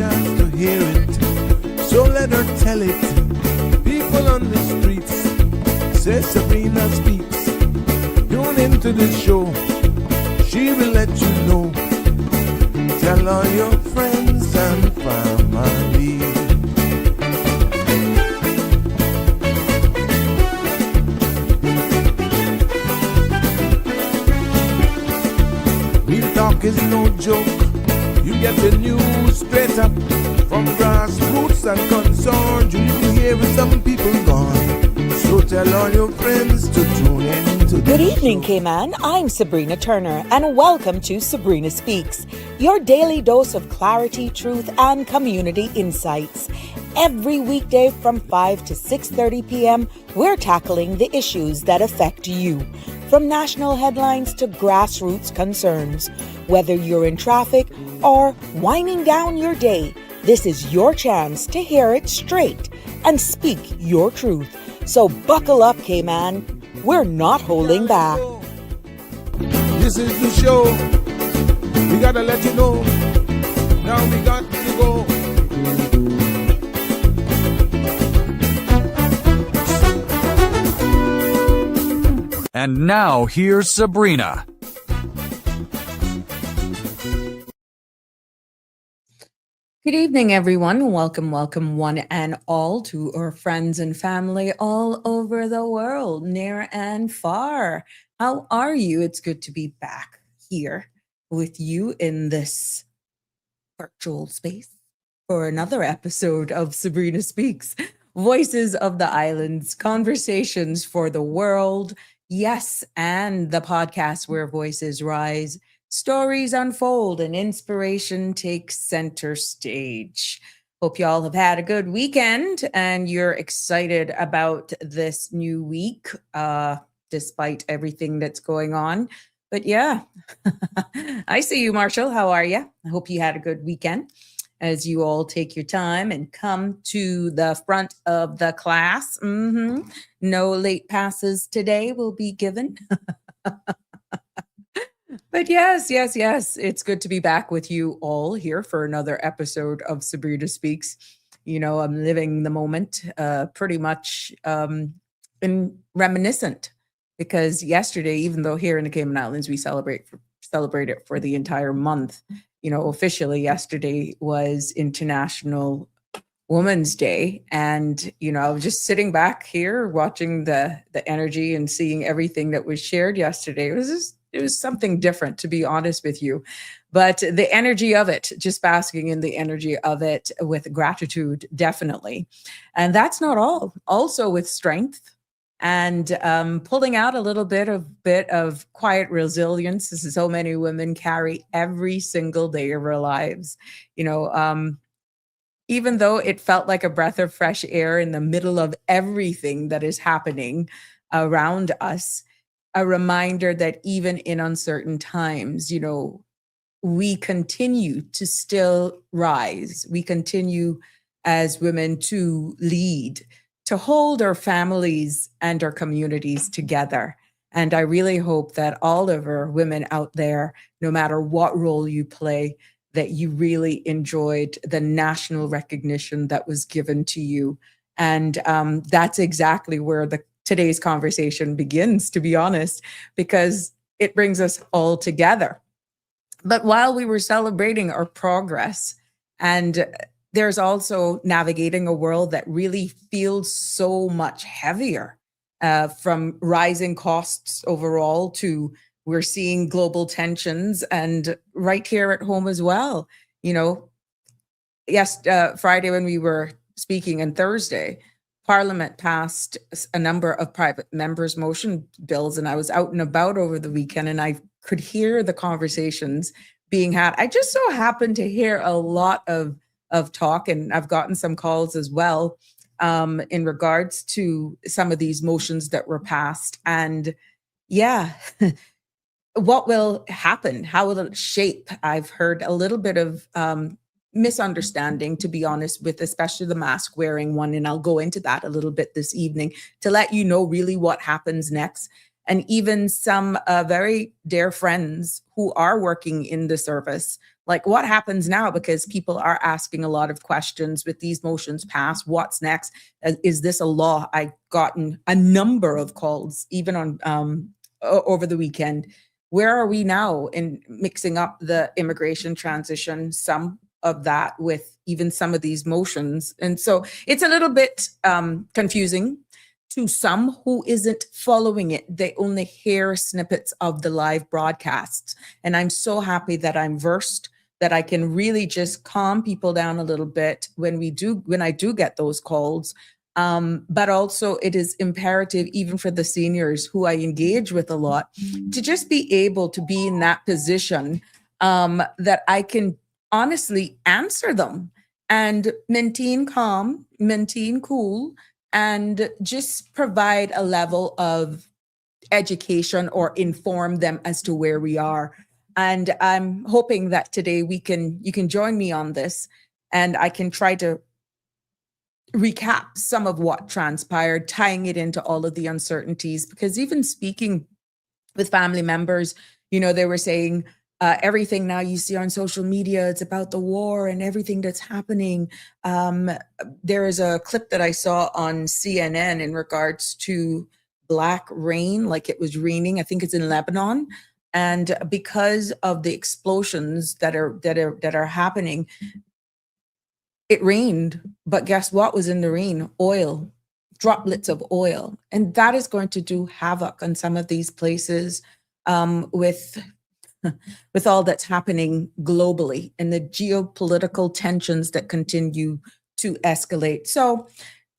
chance to hear it, so let her tell it. People on the streets say Sabrina speaks. Tune into the show, she will let you know. Tell all your friends and family. Real talk is no joke. You get the news straight up from grassroots and concerns. You hear with some people gone. So tell all your friends to tune in to the Good evening, show. Cayman. I'm Sabrina Turner, and welcome to Sabrina Speaks, your daily dose of clarity, truth, and community insights. Every weekday from 5 to 6:30 p.m., we're tackling the issues that affect you, from national headlines to grassroots concerns. Whether you're in traffic or winding down your day, this is your chance to hear it straight and speak your truth. So buckle up, Cayman. We're not holding back. This is the show. We gotta let you know. Now we got to go. And now here's Sabrina. Good evening, everyone. Welcome, one and all, to our friends and family all over the world, near and far. How are you? It's good to be back here with you in this virtual space for another episode of Sabrina Speaks, Voices of the Islands, conversations for the world. Yes, and the podcast where voices rise, stories unfold, and inspiration takes center stage. Hope y'all have had a good weekend and you're excited about this new week, despite everything that's going on. But yeah, I see you, Marshall. How are you? I hope you had a good weekend as you all take your time and come to the front of the class. No late passes today will be given. But yes, it's good to be back with you all here for another episode of Sabrina Speaks. You know, I'm living the moment, pretty much in reminiscent, because yesterday, even though here in the Cayman Islands we celebrate it for the entire month, you know, officially yesterday was International Women's Day, and you know, I was just sitting back here watching the energy and seeing everything that was shared yesterday. It was something different, to be honest with you. But the energy of it, just basking in the energy of it with gratitude, definitely. And that's not all. Also with strength and pulling out a little bit of quiet resilience. This is so many women carry every single day of our lives. You know, even though it felt like a breath of fresh air in the middle of everything that is happening around us, a reminder that even in uncertain times, you know, we continue to still rise. We continue as women to lead, to hold our families and our communities together. And I really hope that all of our women out there, no matter what role you play, that you really enjoyed the national recognition that was given to you. And that's exactly where today's conversation begins, to be honest, because it brings us all together. But while we were celebrating our progress, and there's also navigating a world that really feels so much heavier, from rising costs overall to we're seeing global tensions, and right here at home as well. You know, yes, Friday when we were speaking and Thursday, Parliament passed a number of private members' motion bills, and I was out and about over the weekend, and I could hear the conversations being had. I just so happened to hear a lot of talk, and I've gotten some calls as well in regards to some of these motions that were passed. And yeah, what will happen? How will it shape? I've heard a little bit of misunderstanding, to be honest, with especially the mask wearing one. And I'll go into that a little bit this evening to let you know really what happens next. And even some very dear friends who are working in the service, Like, what happens now? Because people are asking a lot of questions with these motions passed. What's next? Is this a law? I gotten a number of calls, even on over the weekend. Where are we now in mixing up the immigration transition? Some of that with even some of these motions, and so it's a little bit confusing to some who isn't following it. They only hear snippets of the live broadcasts. And I'm so happy that I'm versed, that I can really just calm people down a little bit when I do get those calls. But also it is imperative, even for the seniors who I engage with a lot, to just be able to be in that position that I can honestly answer them and maintain calm, maintain cool, and just provide a level of education or inform them as to where we are. And I'm hoping that today you can join me on this, and I can try to recap some of what transpired, tying it into all of the uncertainties. Because even speaking with family members, they were saying, everything now you see on social media, it's about the war and everything that's happening. There is a clip that I saw on CNN in regards to black rain, like it was raining. I think it's in Lebanon. And because of the explosions that are happening, it rained. But guess what was in the rain? Oil, droplets of oil. And that is going to do havoc on some of these places with all that's happening globally and the geopolitical tensions that continue to escalate. So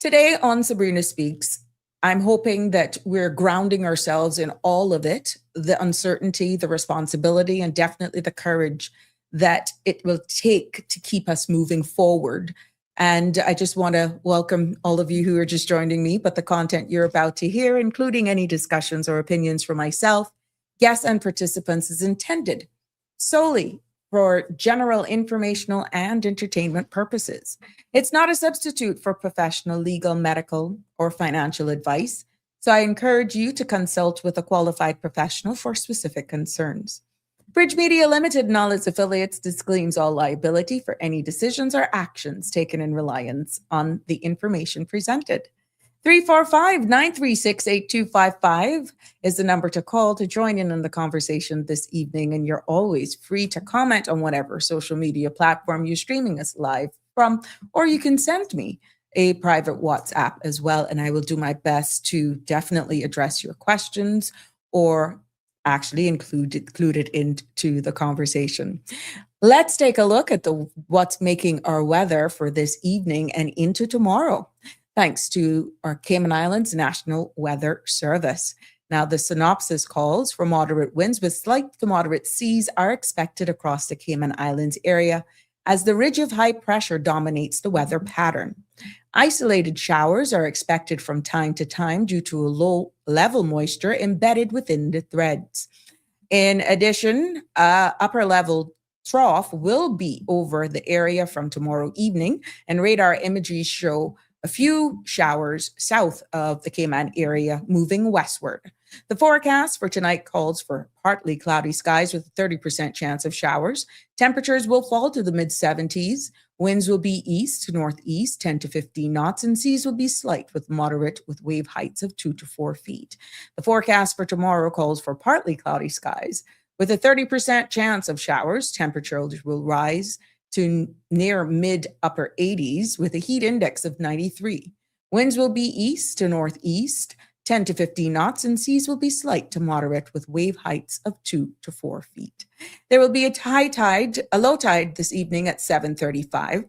today on Sabrina Speaks, I'm hoping that we're grounding ourselves in all of it, the uncertainty, the responsibility, and definitely the courage that it will take to keep us moving forward. And I just want to welcome all of you who are just joining me, but the content you're about to hear, including any discussions or opinions from myself, guests, and participants, is intended solely for general informational and entertainment purposes. It's not a substitute for professional, legal, medical, or financial advice. So I encourage you to consult with a qualified professional for specific concerns. Bridge Media Limited and all its affiliates disclaims all liability for any decisions or actions taken in reliance on the information presented. 345-936-8255 is the number to call to join in on the conversation this evening. And you're always free to comment on whatever social media platform you're streaming us live from, or you can send me a private WhatsApp as well. And I will do my best to definitely address your questions or actually include it into the conversation. Let's take a look at what's making our weather for this evening and into tomorrow, thanks to our Cayman Islands National Weather Service. Now, the synopsis calls for moderate winds with slight to moderate seas are expected across the Cayman Islands area as the ridge of high pressure dominates the weather pattern. Isolated showers are expected from time to time due to a low-level moisture embedded within the threads. In addition, upper level trough will be over the area from tomorrow evening, and radar imagery show a few showers south of the Cayman area moving westward. The forecast for tonight calls for partly cloudy skies with a 30% chance of showers. Temperatures will fall to the mid-70s. Winds will be east to northeast, 10 to 15 knots, and seas will be slight with moderate with wave heights of 2 to 4 feet. The forecast for tomorrow calls for partly cloudy skies with a 30% chance of showers. Temperatures will rise to near mid-upper 80s with a heat index of 93. Winds will be east to northeast, 10 to 15 knots, and seas will be slight to moderate with wave heights of 2 to 4 feet. There will be a low tide this evening at 7:35,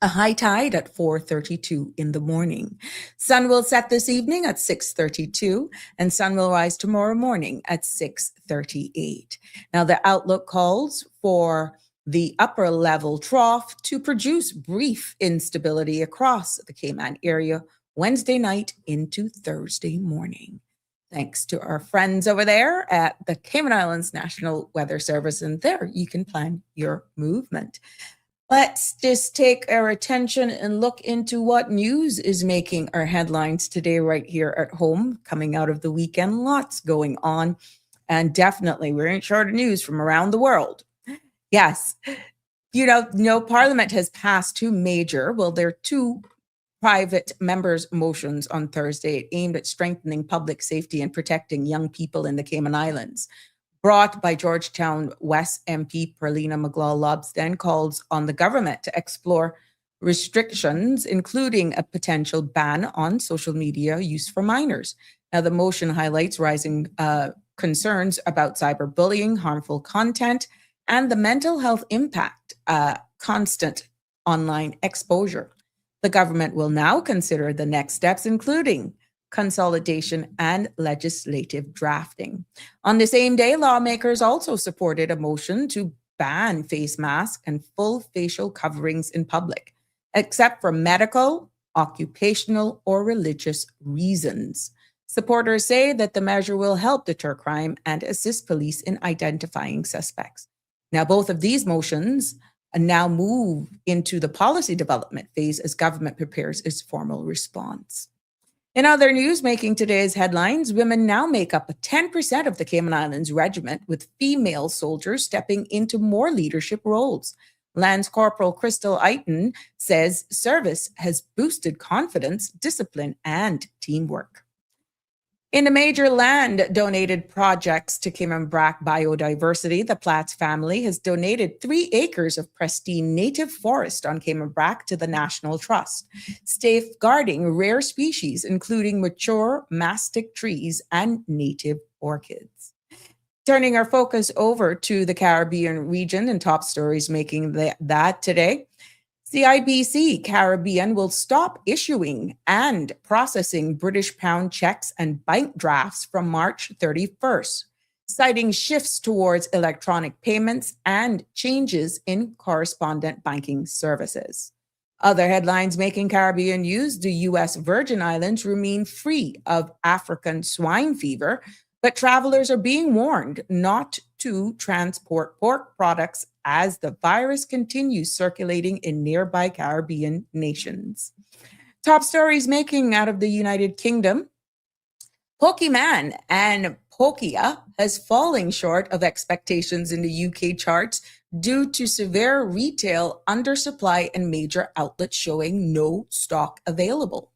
a high tide at 4:32 in the morning. Sun will set this evening at 6:32, and sun will rise tomorrow morning at 6:38. Now, the outlook calls for the upper level trough to produce brief instability across the Cayman area Wednesday night into Thursday morning. Thanks to our friends over there at the Cayman Islands National Weather Service, and there you can plan your movement. Let's just take our attention and look into what news is making our headlines today right here at home, coming out of the weekend. Lots going on, and definitely we're in short of news from around the world. Yes. Parliament has passed there are two private members' motions on Thursday aimed at strengthening public safety and protecting young people in the Cayman Islands. Brought by Georgetown West MP Perlina McLaughlin, calls on the government to explore restrictions, including a potential ban on social media use for minors. Now, the motion highlights rising concerns about cyberbullying, harmful content, and the mental health impact constant online exposure. The government will now consider the next steps, including consolidation and legislative drafting. On the same day, lawmakers also supported a motion to ban face masks and full facial coverings in public, except for medical, occupational, or religious reasons. Supporters say that the measure will help deter crime and assist police in identifying suspects. Now, both of these motions now move into the policy development phase as government prepares its formal response. In other news making today's headlines, women now make up 10% of the Cayman Islands regiment, with female soldiers stepping into more leadership roles. Lance Corporal Crystal Eiton says service has boosted confidence, discipline, and teamwork. In the major land donated projects to Cayman Brac biodiversity, the Platts family has donated 3 acres of pristine native forest on Cayman Brac to the National Trust, safeguarding rare species, including mature mastic trees and native orchids. Turning our focus over to the Caribbean region and top stories making that today. CIBC Caribbean will stop issuing and processing British pound checks and bank drafts from March 31st, citing shifts towards electronic payments and changes in correspondent banking services. Other headlines making Caribbean news: the U.S. Virgin Islands remain free of African swine fever, but travelers are being warned not to transport pork products as the virus continues circulating in nearby Caribbean nations. Top stories making out of the United Kingdom. Pokemon and Pokia has fallen short of expectations in the UK charts due to severe retail undersupply and major outlets showing no stock available.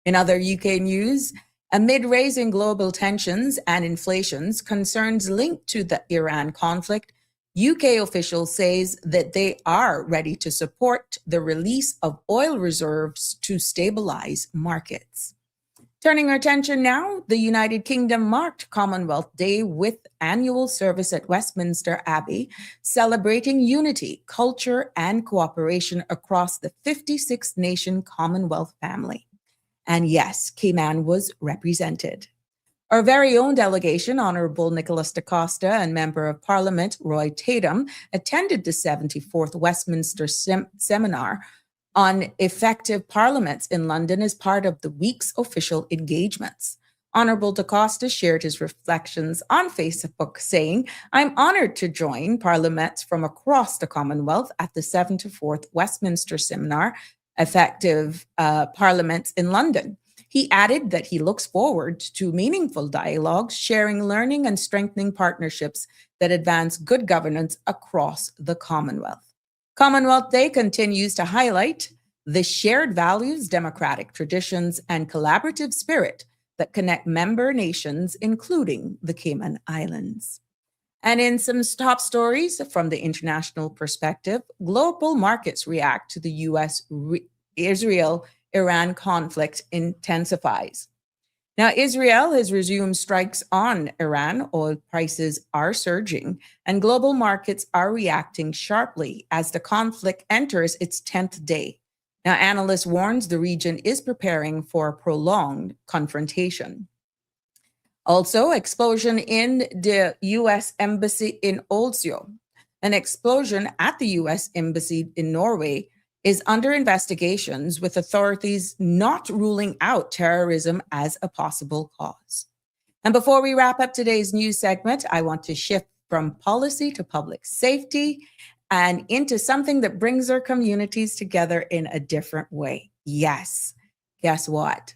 In other UK news, amid raising global tensions and inflations, concerns linked to the Iran conflict, UK officials says that they are ready to support the release of oil reserves to stabilize markets. Turning our attention now, the United Kingdom marked Commonwealth Day with annual service at Westminster Abbey, celebrating unity, culture, and cooperation across the 56-nation Commonwealth family. And yes, Cayman was represented. Our very own delegation, Honorable Nicholas DaCosta and Member of Parliament Roy Tatum, attended the 74th Westminster Seminar on Effective Parliaments in London as part of the week's official engagements. Honorable DaCosta shared his reflections on Facebook, saying, "I'm honored to join parliaments from across the Commonwealth at the 74th Westminster Seminar, Effective Parliaments in London." He added that he looks forward to meaningful dialogues, sharing learning and strengthening partnerships that advance good governance across the Commonwealth. Commonwealth Day continues to highlight the shared values, democratic traditions, and collaborative spirit that connect member nations, including the Cayman Islands. And in some top stories from the international perspective, global markets react to the U.S.-Israel-Iran conflict intensifies. Now, Israel has resumed strikes on Iran. Oil prices are surging, and global markets are reacting sharply as the conflict enters its 10th day. Now, analysts warns the region is preparing for a prolonged confrontation. Also, explosion in the U.S. Embassy in Oslo. An explosion at the U.S. Embassy in Norway is under investigations, with authorities not ruling out terrorism as a possible cause. And before we wrap up today's news segment, I want to shift from policy to public safety and into something that brings our communities together in a different way. Yes, guess what?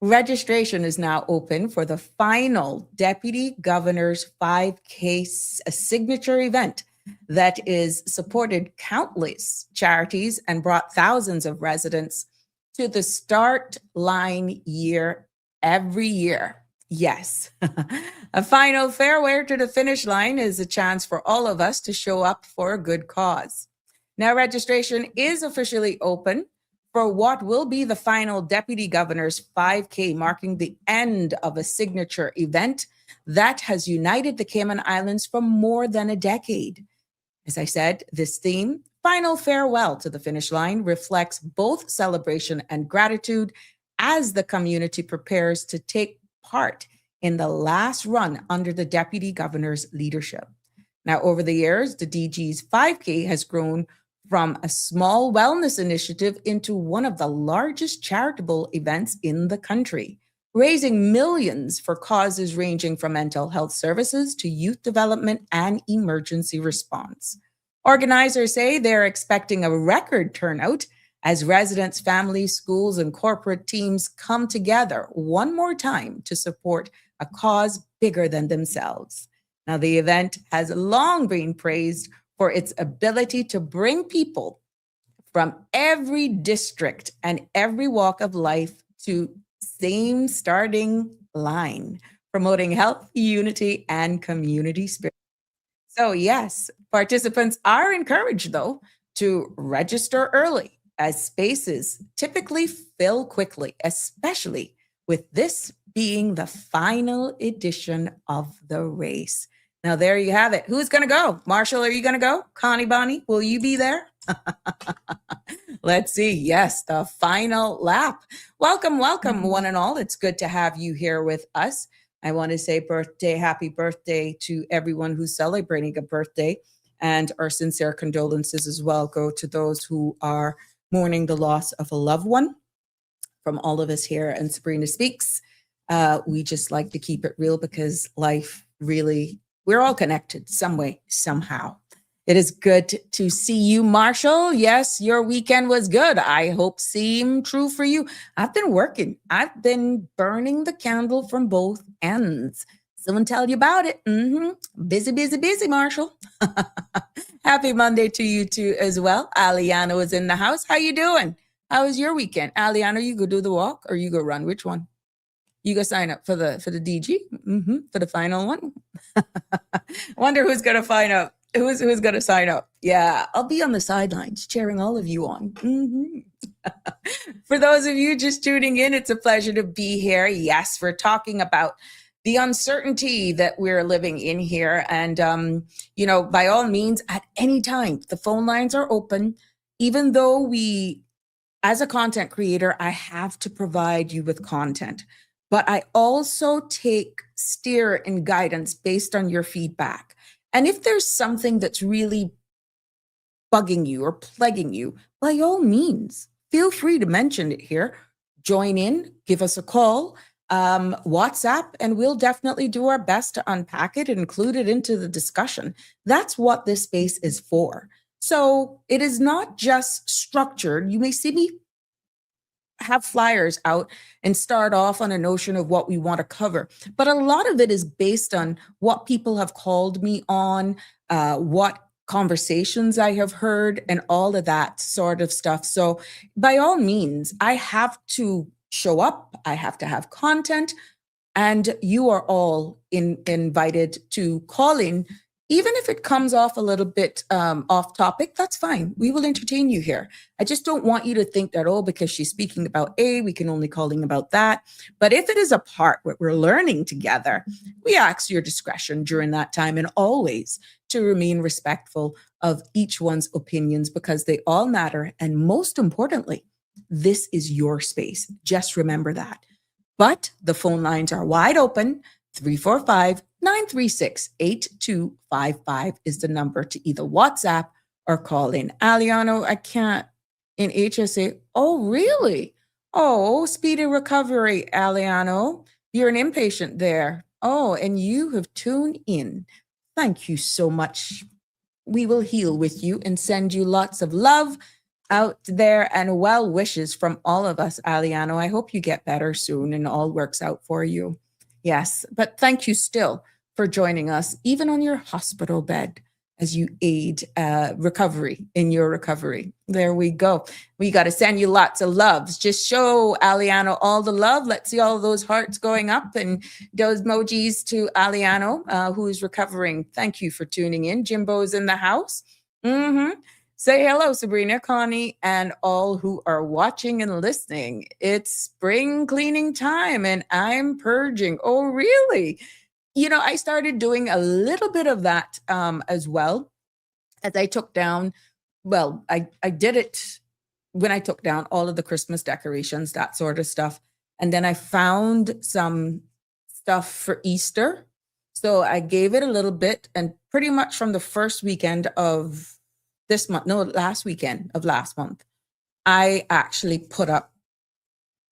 Registration is now open for the final Deputy Governor's 5K signature event that is supported countless charities and brought thousands of residents to the start line year every year. Yes, a final farewell to the finish line is a chance for all of us to show up for a good cause. Now, registration is officially open for what will be the final Deputy Governor's 5K, marking the end of a signature event that has united the Cayman Islands for more than a decade. As I said, this theme, Final Farewell to the Finish Line, reflects both celebration and gratitude as the community prepares to take part in the last run under the Deputy Governor's leadership. Now, over the years, the DG's 5K has grown from a small wellness initiative into one of the largest charitable events in the country, raising millions for causes ranging from mental health services to youth development and emergency response. Organizers say they're expecting a record turnout as residents, families, schools, and corporate teams come together one more time to support a cause bigger than themselves. Now, the event has long been praised for its ability to bring people from every district and every walk of life to same starting line, promoting health, unity, and community spirit. So, yes, participants are encouraged, though, to register early as spaces typically fill quickly, especially with this being the final edition of the race. Now, there you have it. Who's going to go? Marshall, are you going to go? Connie Bonnie, will you be there? Let's see. Yes, the final lap. Welcome, welcome, one and all. It's good to have you here with us. I want to say happy birthday to everyone who's celebrating a birthday, and our sincere condolences as well go to those who are mourning the loss of a loved one. From all of us here and Sabrina Speaks, we just like to keep it real because life really, we're all connected some way, somehow. It is good to see you, Marshall. Yes, your weekend was good. I hope same true for you. I've been working. I've been burning the candle from both ends. Someone tell you about it. Busy, busy, busy, Marshall. Happy Monday to you too as well. Aliana is in the house. How you doing? How was your weekend? Aliana, you go do the walk or you go run? Which one? You go sign up for the DG? For the final one? Wonder who's going to find out. Who's going to sign up? Yeah, I'll be on the sidelines cheering all of you on. For those of you just tuning in, it's a pleasure to be here. Yes, we're talking about the uncertainty that we're living in here. And, by all means, at any time, the phone lines are open. Even though as a content creator, I have to provide you with content. But I also take steer and guidance based on your feedback. And if there's something that's really bugging you or plaguing you, by all means, feel free to mention it here. Join in, give us a call, WhatsApp, and we'll definitely do our best to unpack it and include it into the discussion. That's what this space is for. So it is not just structured. You may see me have flyers out and start off on a notion of what we want to cover. But a lot of it is based on what people have called me on, what conversations I have heard, and all of that sort of stuff. So by all means, I have to show up. I have to have content. And you are all invited to call in. Even if it comes off a little bit off topic, that's fine. We will entertain you here. I just don't want you to think that, because she's speaking about A, we can only call in about that. But if it is a part where we're learning together, we ask your discretion during that time, and always to remain respectful of each one's opinions because they all matter. And most importantly, this is your space. Just remember that. But the phone lines are wide open. 345-936-8255 is the number to either WhatsApp or call in. Aliano, I can't in HSA. Oh, really? Oh, speedy recovery, Aliano. You're an inpatient there. Oh, and you have tuned in. Thank you so much. We will heal with you and send you lots of love out there and well wishes from all of us, Aliano. I hope you get better soon and all works out for you. Yes, but thank you still for joining us, even on your hospital bed. as you aid recovery in your recovery. There we go. We got to send you lots of loves. Just show Aliano all the love. Let's see all those hearts going up and those emojis to Aliano, who is recovering. Thank you for tuning in. Jimbo's in the house. Say hello, Sabrina, Connie, and all who are watching and listening. It's spring cleaning time and I'm purging. Oh, really? I started doing a little bit of that as well as I took down. Well, I did it when I took down all of the Christmas decorations, that sort of stuff. And then I found some stuff for Easter. So I gave it a little bit, and pretty much from the first weekend of this month, no, last weekend of last month, I actually put up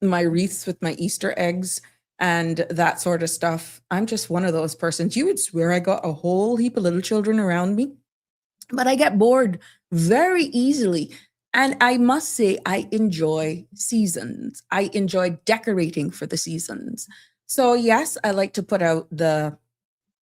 my wreaths with my Easter eggs and that sort of stuff. I'm just one of those persons. You would swear I got a whole heap of little children around me, but I get bored very easily. And I must say, I enjoy seasons. I enjoy decorating for the seasons. So yes, I like to put out the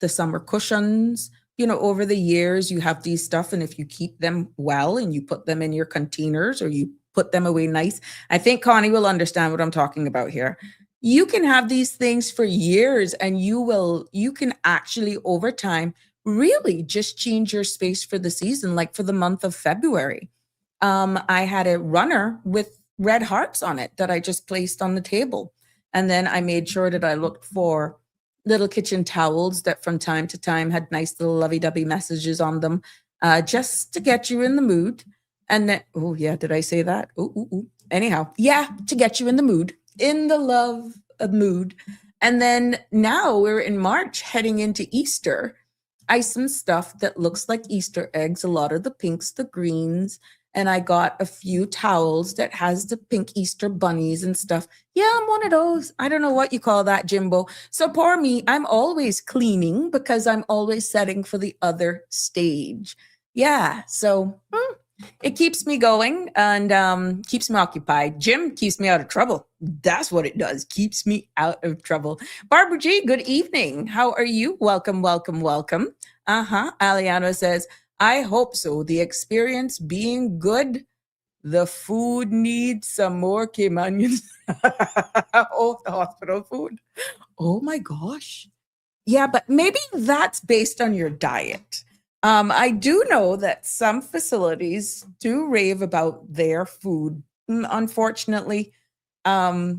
summer cushions. Over the years, you have these stuff, and if you keep them well and you put them in your containers or you put them away nice, I think Connie will understand what I'm talking about here. You can have these things for years, and you can actually over time really just change your space for the season. Like for the month of February, I had a runner with red hearts on it that I just placed on the table. And then I made sure that I looked for little kitchen towels that from time to time had nice little lovey-dovey messages on them, just to get you in the mood. And then, oh yeah, did I say that? Ooh. Anyhow, yeah, to get you in the mood, in the love mood. And then now we're in March, heading into Easter. Some stuff that looks like Easter eggs, a lot of the pinks, the greens, and I got a few towels that has the pink Easter bunnies and stuff. Yeah, I'm one of those. I don't know what you call that, Jimbo. So poor me, I'm always cleaning because I'm always setting for the other stage. Yeah, so it keeps me going and keeps me occupied. Jim keeps me out of trouble. That's what it does. Keeps me out of trouble. Barbara G, good evening. How are you? Welcome. Aliano says, I hope so. The experience being good. The food needs some more Cayman. Oh, the hospital food. Oh my gosh. Yeah, but maybe that's based on your diet. I do know that some facilities do rave about their food. Unfortunately, if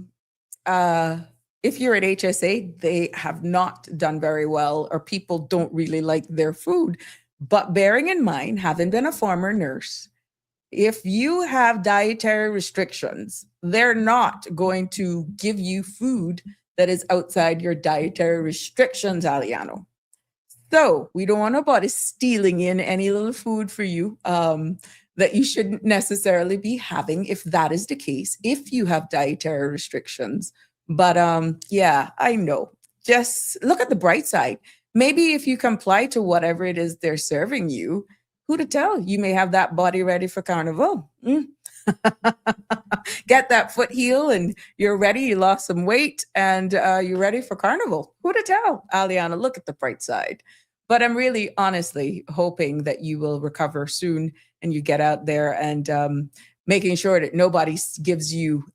you're at HSA, they have not done very well, or people don't really like their food. But bearing in mind, having been a former nurse, if you have dietary restrictions, they're not going to give you food that is outside your dietary restrictions, Aliano. So we don't want nobody stealing in any little food for you that you shouldn't necessarily be having, if that is the case, if you have dietary restrictions. But yeah, I know. Just look at the bright side. Maybe if you comply to whatever it is they're serving you, who to tell? You may have that body ready for carnival. Get that foot heel and you're ready. You lost some weight and you're ready for carnival. Who to tell? Aliana, look at the bright side. But I'm really honestly hoping that you will recover soon and you get out there and making sure that nobody gives you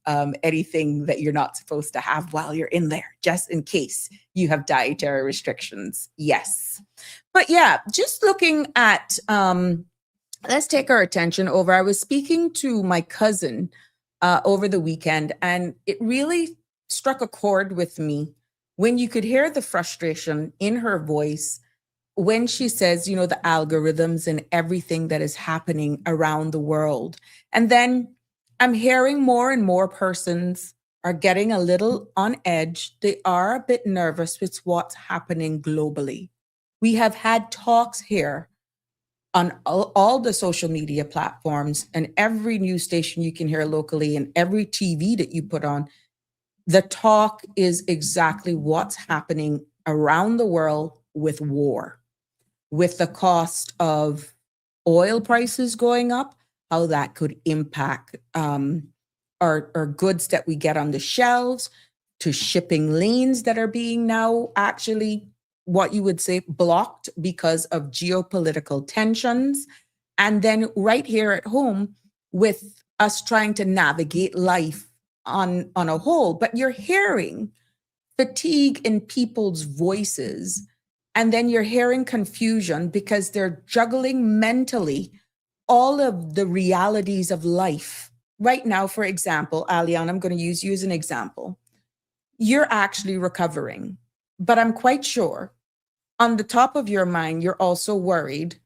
anything that you're not supposed to have while you're in there, just in case you have dietary restrictions. Yes. But yeah, just looking at, let's take our attention over. I was speaking to my cousin over the weekend, and it really struck a chord with me when you could hear the frustration in her voice when she says, the algorithms and everything that is happening around the world. And then I'm hearing more and more persons are getting a little on edge. They are a bit nervous with what's happening globally. We have had talks here on all the social media platforms and every news station you can hear locally and every TV that you put on. The talk is exactly what's happening around the world with war, with the cost of oil prices going up, how that could impact our goods that we get on the shelves, to shipping lanes that are being now actually what you would say blocked because of geopolitical tensions. And then right here at home, with us trying to navigate life on a whole, but you're hearing fatigue in people's voices, and then you're hearing confusion because they're juggling mentally all of the realities of life. Right now, for example, Alian, I'm going to use you as an example. You're actually recovering, but I'm quite sure on the top of your mind, you're also worried.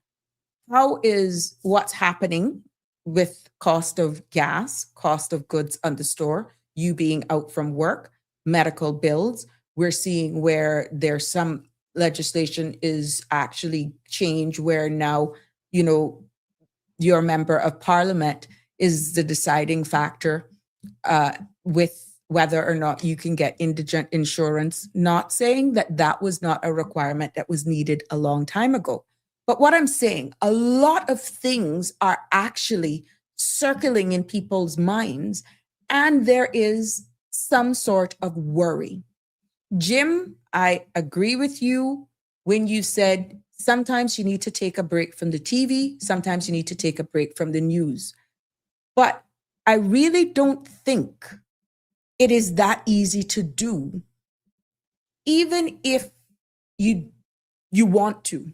How is what's happening with cost of gas, cost of goods on the store, you being out from work, medical bills? We're seeing where there's some legislation is actually changed where now, your member of parliament is the deciding factor with whether or not you can get indigent insurance. Not saying that that was not a requirement that was needed a long time ago. But what I'm saying, a lot of things are actually circling in people's minds, and there is some sort of worry. Jim, I agree with you when you said sometimes you need to take a break from the TV, sometimes you need to take a break from the news. But I really don't think it is that easy to do, even if you want to,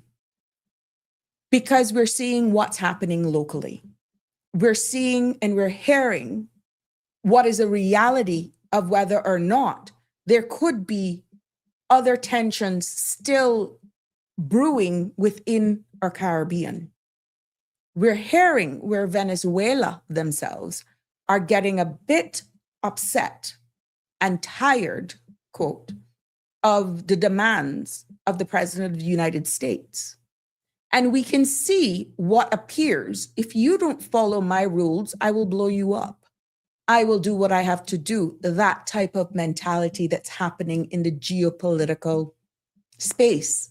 because we're seeing what's happening locally. We're seeing and we're hearing what is a reality of whether or not there could be other tensions still brewing within our Caribbean. We're hearing where Venezuela themselves are getting a bit upset and tired, quote, of the demands of the President of the United States. And we can see what appears. If you don't follow my rules, I will blow you up. I will do what I have to do. That type of mentality that's happening in the geopolitical space.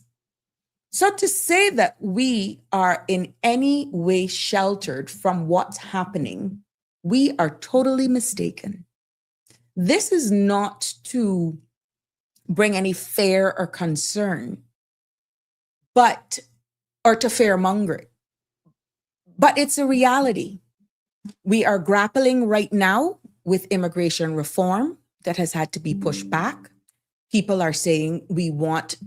So to say that we are in any way sheltered from what's happening, we are totally mistaken. This is not to bring any fear or concern, or to fearmonger it. But it's a reality. We are grappling right now with immigration reform that has had to be pushed back. People are saying we want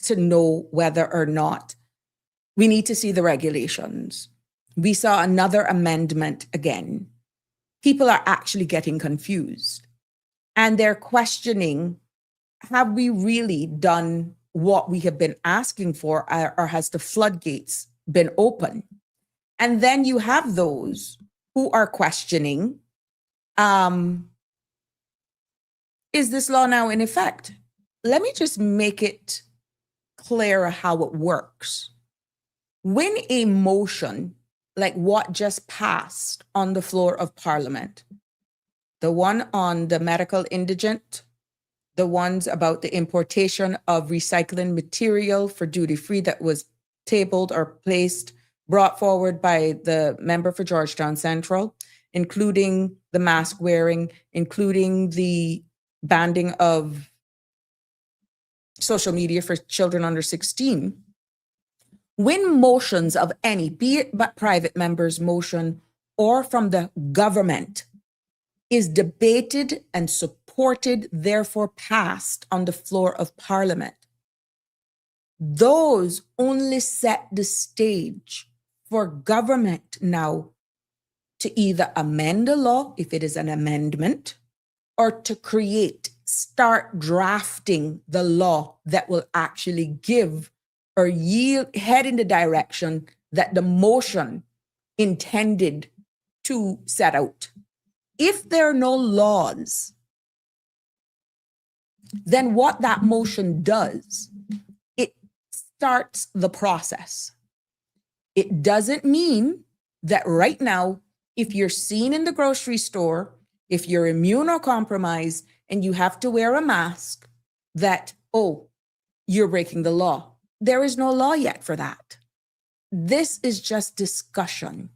to know whether or not we need to see the regulations. We saw another amendment again. People are actually getting confused and they're questioning, have we really done what we have been asking for, or has the floodgates been open? And then you have those who are questioning, is this law now in effect? Let me just make it clear how it works. When a motion like what just passed on the floor of Parliament, the one on the medical indigent, the ones about the importation of recycling material for duty-free that was tabled or brought forward by the member for Georgetown Central, including the mask wearing, including the banning of social media for children under 16. When motions of any, be it but private members' motion or from the government, is debated and supported, therefore passed on the floor of Parliament, those only set the stage for government now to either amend a law, if it is an amendment, or to start drafting the law that will actually give or head in the direction that the motion intended to set out. If there are no laws, then what that motion does, it starts the process. It doesn't mean that right now, if you're seen in the grocery store, if you're immunocompromised and you have to wear a mask, that, you're breaking the law. There is no law yet for that. This is just discussion.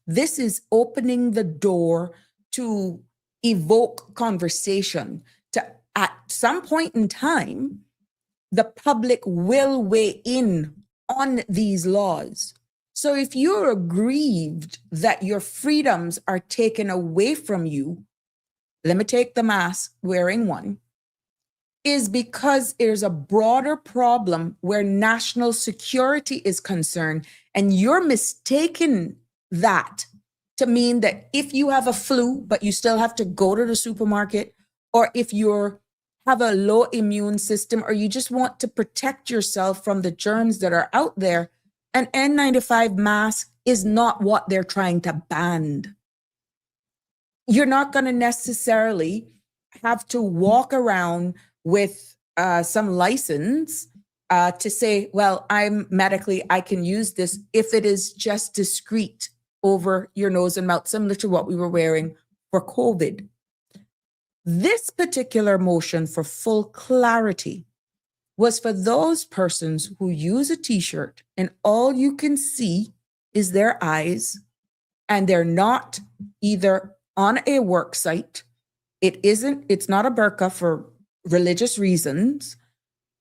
This is opening the door to evoke conversation, to at some point in time, the public will weigh in on these laws. So if you're aggrieved that your freedoms are taken away from you, let me take the mask wearing one, is because there's a broader problem where national security is concerned, and you're mistaking that to mean that if you have a flu, but you still have to go to the supermarket, or if you have a low immune system, or you just want to protect yourself from the germs that are out there, an N95 mask is not what they're trying to ban. You're not going to necessarily have to walk around with some license to say, well, I can use this if it is just discreet over your nose and mouth, similar to what we were wearing for COVID. This particular motion, for full clarity, was for those persons who use a t-shirt and all you can see is their eyes, and they're not either on a work site. It's not a burqa for religious reasons.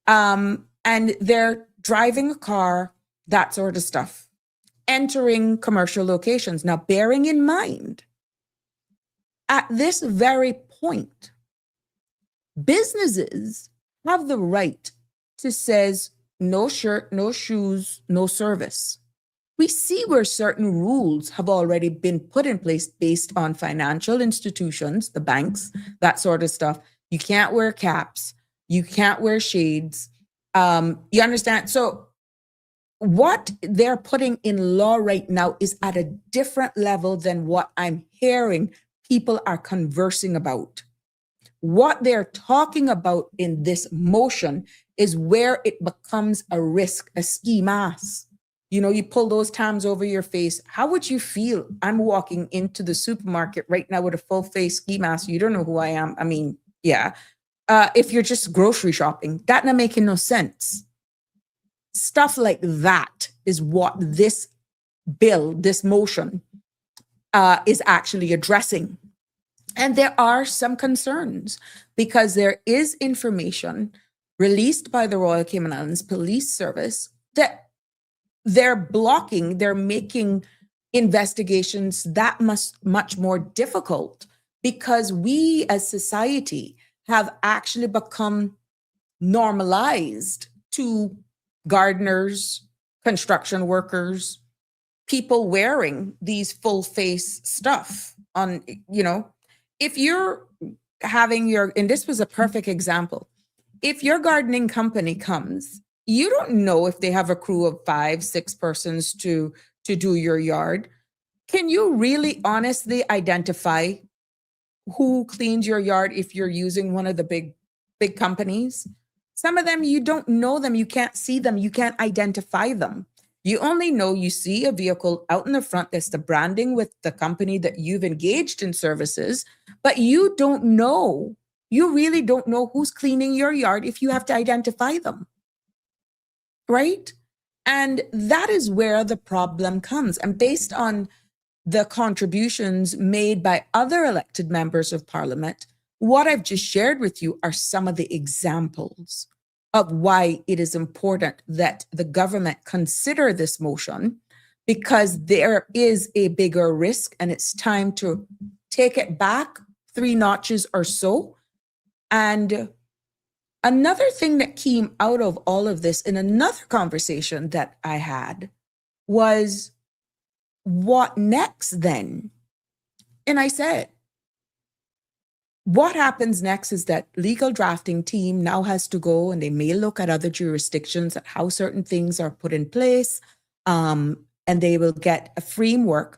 And they're driving a car, that sort of stuff, entering commercial locations. Now, bearing in mind, at this very point, businesses have the right to says no shirt, no shoes, no service. We see where certain rules have already been put in place based on financial institutions, the banks, that sort of stuff. You can't wear caps. You can't wear shades. You understand? So what they're putting in law right now is at a different level than what I'm hearing people are conversing about. What they're talking about in this motion is where it becomes a risk, a ski mask. You know, you pull those Tams over your face. How would you feel? I'm walking into the supermarket right now with a full face ski mask. You don't know who I am. I mean, yeah. If you're just grocery shopping, that not making no sense. Stuff like that is what this bill, this motion, is actually addressing. And there are some concerns because there is information released by the Royal Cayman Islands Police Service that they're making investigations that much more difficult because we as society have actually become normalized to gardeners, construction workers, people wearing these full face stuff on, you know, if you're having and this was a perfect example. If your gardening company comes, you don't know if they have a crew of 5-6 persons to do your yard. Can you really honestly identify who cleans your yard if you're using one of the big companies? Some of them, you don't know them. You can't see them. You can't identify them. You only know you see a vehicle out in the front that's the branding with the company that you've engaged in services, but you don't know. You really don't know who's cleaning your yard if you have to identify them. Right? And that is where the problem comes. And based on the contributions made by other elected members of parliament, what I've just shared with you are some of the examples of why it is important that the government consider this motion, because there is a bigger risk and it's time to take it back 3 notches or so. And another thing that came out of all of this in another conversation that I had was, what next then? And I said, what happens next is that legal drafting team now has to go and they may look at other jurisdictions at how certain things are put in place. And they will get a framework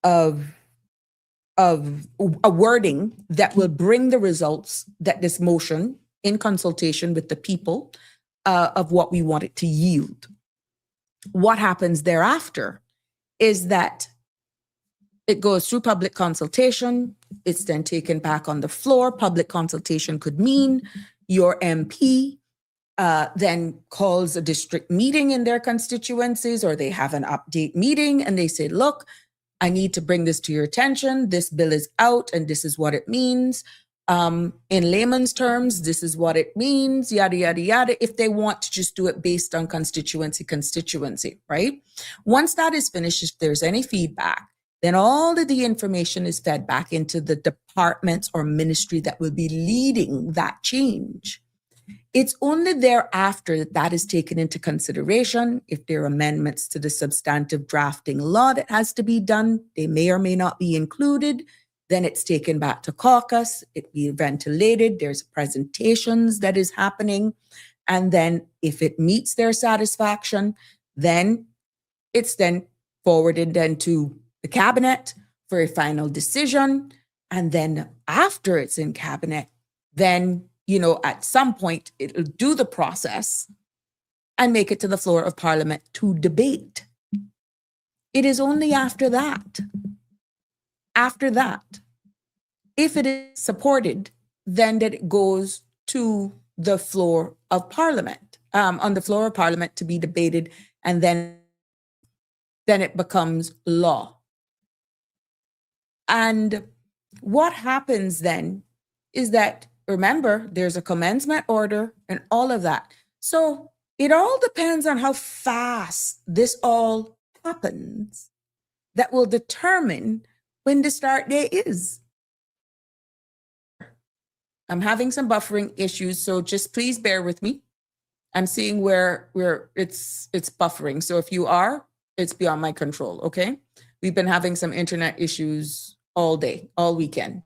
of a wording that will bring the results that this motion, in consultation with the people, of what we want it to yield. What happens thereafter is that it goes through public consultation. It's then taken back on the floor. Public consultation could mean your MP then calls a district meeting in their constituencies, or they have an update meeting and they say, look, I need to bring this to your attention. This bill is out and this is what it means. In layman's terms, this is what it means, yada, yada, yada, if they want to just do it based on constituency, right? Once that is finished, if there's any feedback, then all of the information is fed back into the departments or ministry that will be leading that change. It's only thereafter that that is taken into consideration. If there are amendments to the substantive drafting law that has to be done, they may or may not be included. Then it's taken back to caucus, it be ventilated, there's presentations that is happening. And then if it meets their satisfaction, then it's then forwarded then to the cabinet for a final decision. And then after it's in cabinet, then, at some point it'll do the process and make it to the floor of parliament to debate. It is only after that, if it is supported, then that it goes to the floor of parliament, on the floor of parliament to be debated, and then it becomes law. And what happens then is that, remember, there's a commencement order and all of that. So it all depends on how fast this all happens that will determine when the start date is. I'm having some buffering issues, so just please bear with me. I'm seeing where it's buffering. So if you are, it's beyond my control, okay? We've been having some internet issues all day, all weekend.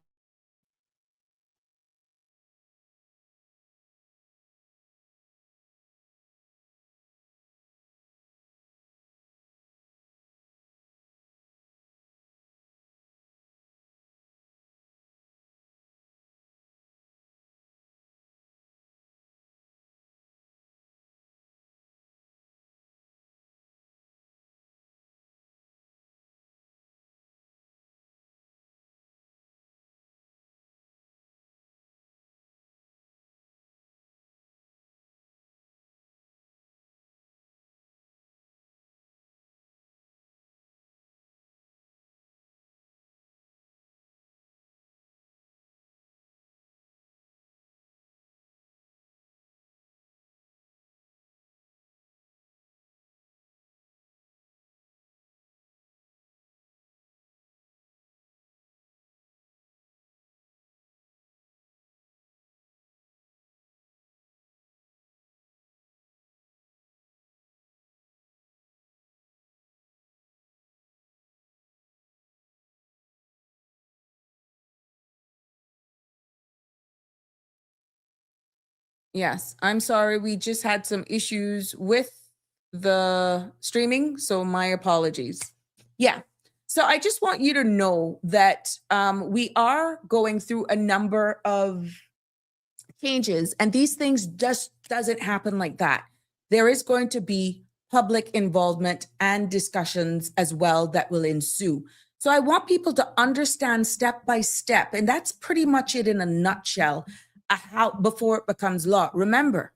Yes, I'm sorry. We just had some issues with the streaming, so my apologies. Yeah. So I just want you to know that we are going through a number of changes, and these things just doesn't happen like that. There is going to be public involvement and discussions as well that will ensue. So I want people to understand step by step, and that's pretty much it in a nutshell, how before it becomes law. Remember,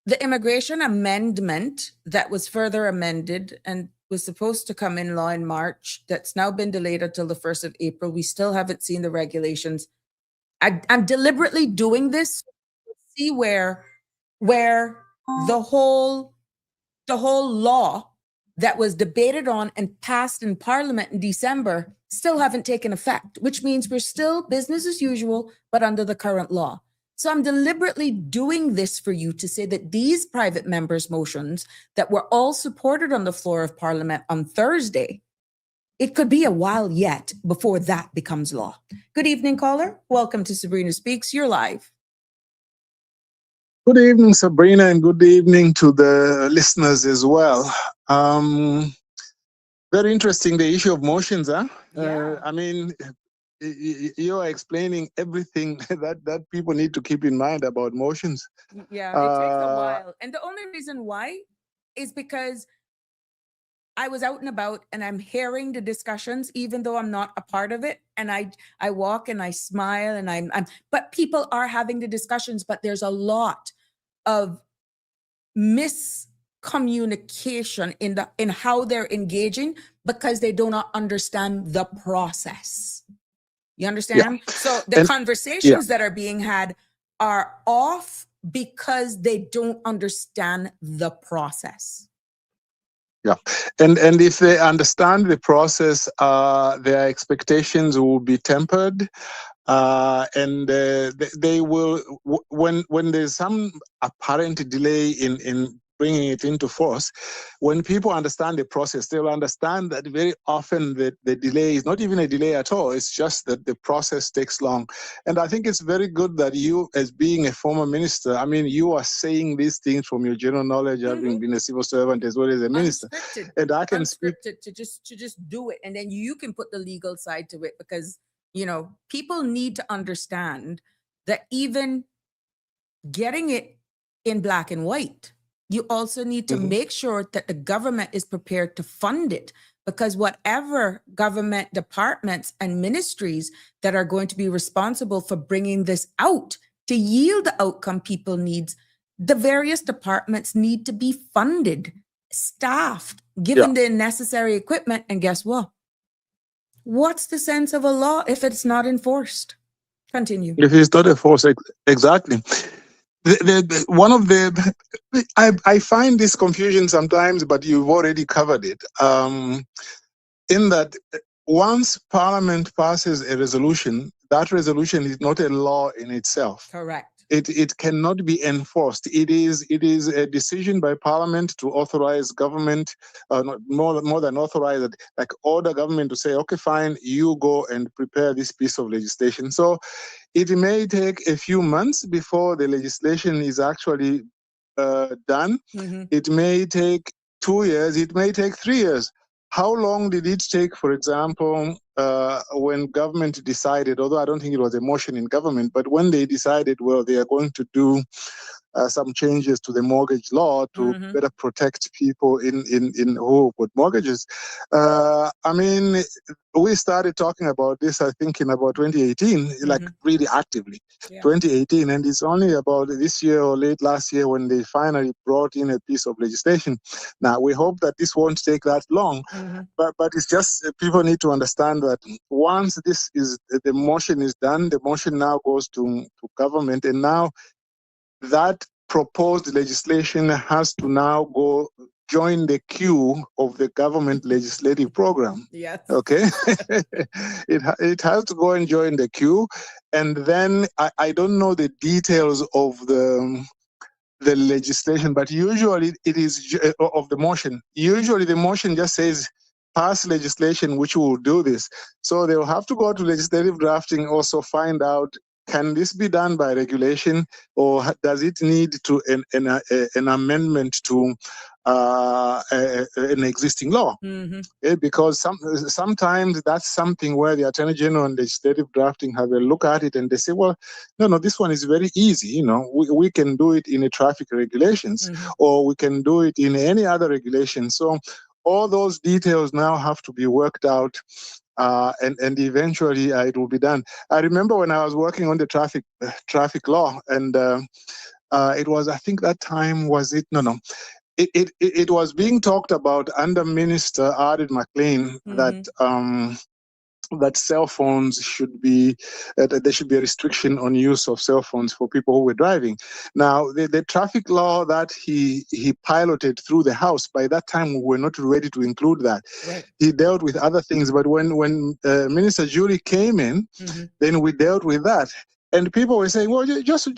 the immigration amendment that was further amended and was supposed to come in law in March, that's now been delayed until the 1st of April. We still haven't seen the regulations. I'm deliberately doing this to see where the whole law that was debated on and passed in Parliament in December still haven't taken effect, which means we're still business as usual, but under the current law. So I'm deliberately doing this for you to say that these private members' motions that were all supported on the floor of Parliament on Thursday, it could be a while yet before that becomes law. Good evening, caller. Welcome to Sabrina Speaks. You're live. Good evening, Sabrina, and good evening to the listeners as well. Very interesting, the issue of motions, huh? Yeah. I mean, you are explaining everything that people need to keep in mind about motions. Yeah, it takes a while. And the only reason why is because I was out and about and I'm hearing the discussions, even though I'm not a part of it. And I walk and I smile and but people are having the discussions, but there's a lot of miscommunication in how they're engaging because they do not understand the process. You understand? So the And yeah. conversations that are being had are off because they don't understand the process. Yeah, and if they understand the process, their expectations will be tempered, and they will when there's some apparent delay in bringing it into force. When people understand the process, they will understand that very often the delay is not even a delay at all. It's just that the process takes long. And I think it's very good that you, as being a former minister, I mean, you are saying these things from your general knowledge, having been a civil servant as well as a minister. Unscripted. And I can speak. Unscripted to just do it, and then you can put the legal side to it, because people need to understand that even getting it in black and white, you also need to make sure that the government is prepared to fund it, because whatever government departments and ministries that are going to be responsible for bringing this out to yield the outcome people needs, the various departments need to be funded, staffed, given the necessary equipment. And guess what? What's the sense of a law if it's not enforced? Continue. If it's not enforced, exactly. One of the, I find this confusion sometimes, but you've already covered it. In that, once Parliament passes a resolution, that resolution is not a law in itself. Correct. It cannot be enforced. It is a decision by Parliament to authorize government, more than authorize it, like order government to say, okay, fine, you go and prepare this piece of legislation. So it may take a few months before the legislation is actually done. It may take 2 years. It may take 3 years. How long did it take, for example, when government decided, although I don't think it was a motion in government, but when they decided, well, they are going to do some changes to the mortgage law to better protect people in who put mortgages. I mean, we started talking about this, I think, in about 2018, like really actively, 2018. And it's only about this year or late last year when they finally brought in a piece of legislation. Now, we hope that this won't take that long, but it's just people need to understand that once the motion is done, the motion now goes to government, and now that proposed legislation has to now go join the queue of the government legislative program. Yes. Okay. It has to go and join the queue. And then I don't know the details of the legislation, but usually it is of the motion. Usually the motion just says pass legislation which will do this. So they will have to go to legislative drafting, also find out, can this be done by regulation, or does it need to an amendment to an existing law? Because sometimes that's something where the Attorney General and legislative drafting have a look at it and they say, well, no, this one is very easy. We can do it in the traffic regulations, or we can do it in any other regulation. So all those details now have to be worked out. And eventually it will be done. I remember when I was working on the traffic law, and it was, I think that time was it? No. It was being talked about under Minister Arded McLean that cell phones should be, there should be a restriction on use of cell phones for people who were driving. Now, the traffic law that he piloted through the House, by that time we were not ready to include that. Right. He dealt with other things, but when Minister Julie came in, then we dealt with that. And people were saying, well, just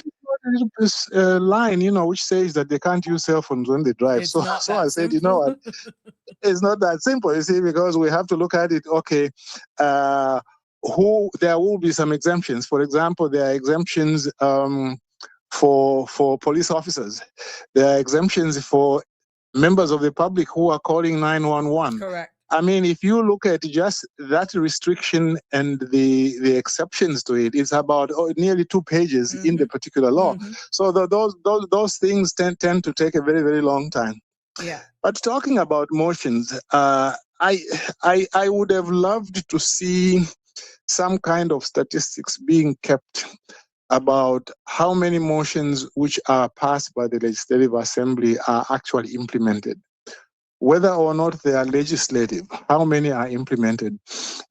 this line, which says that they can't use cell phones when they drive. So I said, you know what? It's not that simple, you see, because we have to look at it. Okay, there will be some exemptions. For example, there are exemptions for police officers. There are exemptions for members of the public who are calling 911. Correct. I mean, if you look at just that restriction and the exceptions to it, it's about nearly 2 pages in the particular law. So those things tend to take a very, very long time. Yeah. But talking about motions, I would have loved to see some kind of statistics being kept about how many motions which are passed by the Legislative Assembly are actually implemented. Whether or not they are legislative, how many are implemented?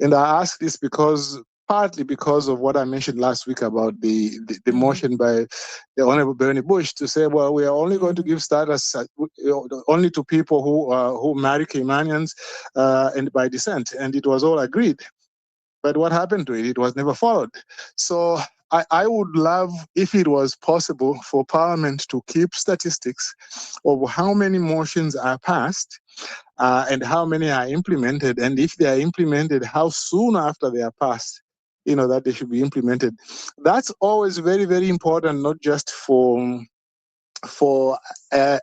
And I ask this because partly because of what I mentioned last week about the Mhm. motion by the Honorable Bernie Bush to say, well, we are only going to give status only to people who marry Caymanians and by descent, and it was all agreed. But what happened to it? It was never followed. So I would love, if it was possible, for Parliament to keep statistics of how many motions are passed and how many are implemented, and if they are implemented, how soon after they are passed, that they should be implemented. That's always very, very important, not just for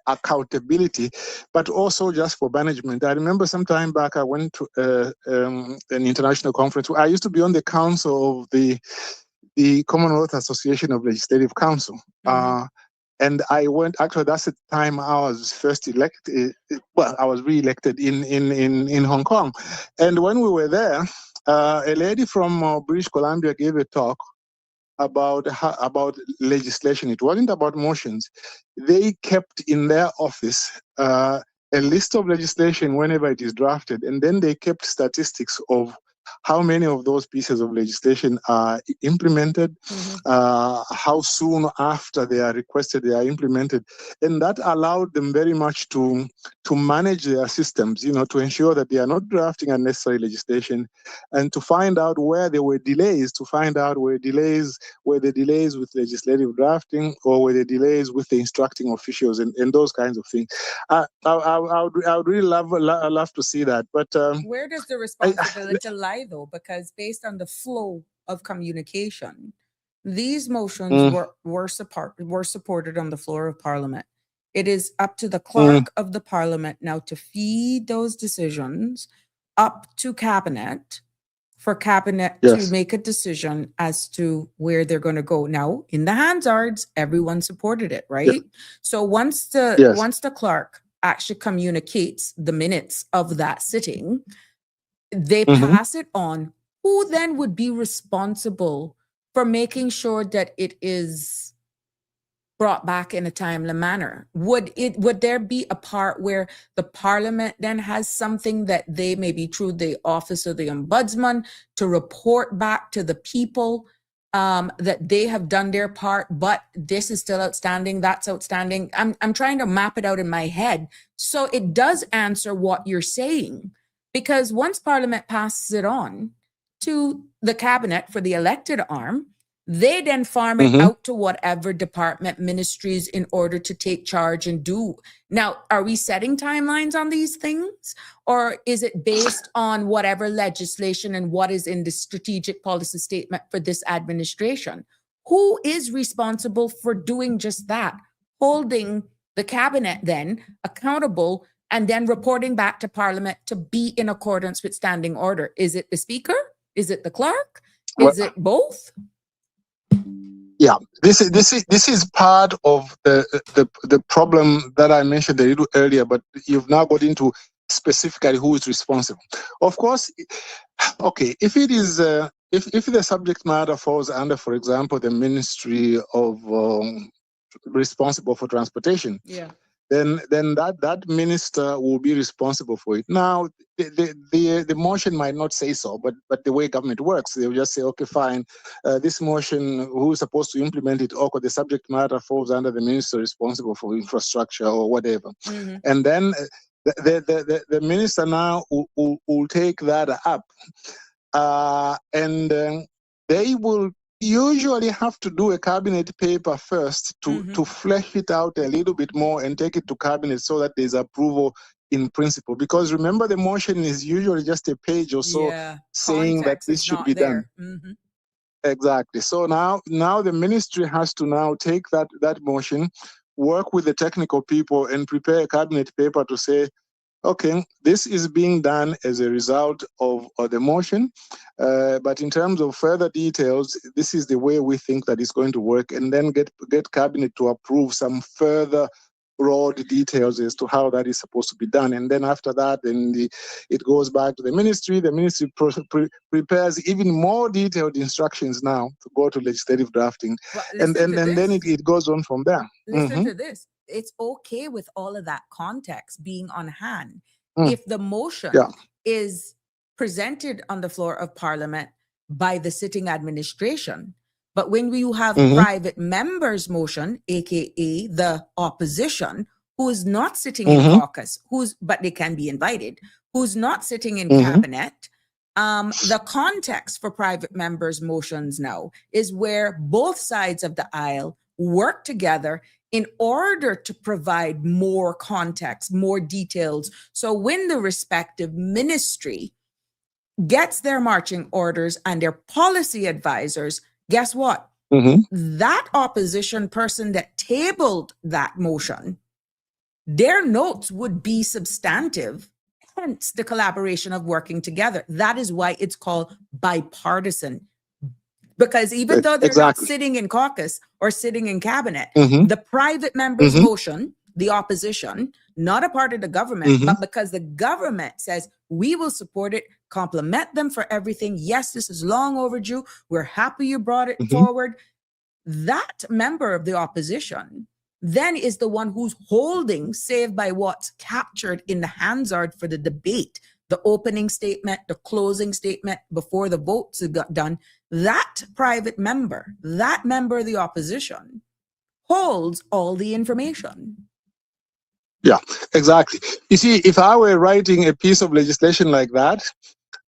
accountability, but also just for management. I remember some time back I went to an international conference. I used to be on the council of the Commonwealth Association of Legislative Council. And I went, actually, that's the time I was first elected. Well, I was re-elected in Hong Kong. And when we were there, a lady from British Columbia gave a talk about legislation. It wasn't about motions. They kept in their office a list of legislation whenever it is drafted, and then they kept statistics of how many of those pieces of legislation are implemented, how soon after they are requested they are implemented, and that allowed them very much to manage their systems, to ensure that they are not drafting unnecessary legislation, and to find out where there were delays, to find out where the delays with legislative drafting or were the delays with the instructing officials and those kinds of things. I would really love to see that, but where does the responsibility lie, though? Because based on the flow of communication, these motions were supported on the floor of Parliament. It is up to the clerk of the Parliament now to feed those decisions up to Cabinet, for Cabinet to make a decision as to where they're going to go. Now, in the Hansards, everyone supported it, right? So once the clerk actually communicates the minutes of that sitting, they pass it on. Who then would be responsible for making sure that it is brought back in a timely manner? Would there be a part where the Parliament then has something that they, maybe through the office of the Ombudsman, to report back to the people that they have done their part, but this is still outstanding, that's outstanding? I'm trying to map it out in my head so it does answer what you're saying, because once Parliament passes it on to the Cabinet for the elected arm, they then farm it out to whatever department, ministries, in order to take charge and do. Now, are we setting timelines on these things? Or is it based on whatever legislation and what is in the strategic policy statement for this administration? Who is responsible for doing just that? Holding the Cabinet then accountable and then reporting back to Parliament to be in accordance with standing order? Is it the Speaker? Is it the Clerk? Is it both? Yeah, this is part of the problem that I mentioned a little earlier, but you've now got into specifically who is responsible. Of course, okay, if it is if the subject matter falls under, for example, the Ministry of responsible for transportation, then that minister will be responsible for it. Now, the motion might not say so, but the way government works, they'll just say, okay, fine, this motion, who is supposed to implement it? Okay, the subject matter falls under the minister responsible for infrastructure or whatever. And then the minister now will take that up, and they will usually have to do a cabinet paper first to flesh it out a little bit more and take it to cabinet so that there's approval in principle. Because remember, the motion is usually just a page or so saying that this should be done. Exactly. So now the ministry has to now take that motion, work with the technical people and prepare a cabinet paper to say, okay, this is being done as a result of the motion, but in terms of further details, this is the way we think that it's going to work, and then get cabinet to approve some further broad details as to how that is supposed to be done. And then after that, then it goes back to the ministry. The ministry prepares even more detailed instructions now to go to legislative drafting, and then it goes on from there. Listen to this. It's okay with all of that context being on hand if the motion is presented on the floor of Parliament, by the sitting administration. But when you have Mm-hmm. private members motion, aka the opposition, who is not sitting in Mm-hmm. caucus, but they can be invited, who's not sitting in Mm-hmm. cabinet, the context for private members motions now is where both sides of the aisle work together in order to provide more context, more details. So when the respective ministry gets their marching orders and their policy advisors, guess what? Mm-hmm. That opposition person that tabled that motion, their notes would be substantive, hence the collaboration of working together. That is why it's called bipartisan. Because even though they're not Exactly. sitting in caucus or sitting in cabinet, Mm-hmm. the private members' Mm-hmm. motion, the opposition, not a part of the government, Mm-hmm. but because the government says we will support it, compliment them for everything. Yes, this is long overdue. We're happy you brought it Mm-hmm. forward. That member of the opposition then is the one who's holding, save by what's captured in the Hansard for the debate, the opening statement, the closing statement before the votes got done. That private member, that member of the opposition, holds all the information. Yeah, exactly. You see, if I were writing a piece of legislation like that,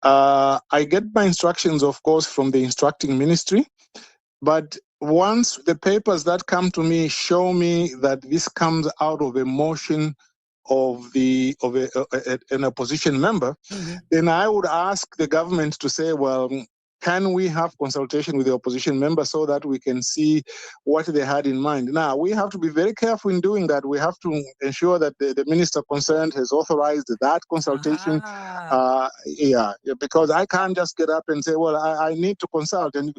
I get my instructions, of course, from the instructing ministry. But once the papers that come to me show me that this comes out of a motion of an opposition member, Mm-hmm. then I would ask the government to say, well, can we have consultation with the opposition member so that we can see what they had in mind? Now, we have to be very careful in doing that. We have to ensure that the minister concerned has authorized that consultation. Because I can't just get up and say, well, I need to consult and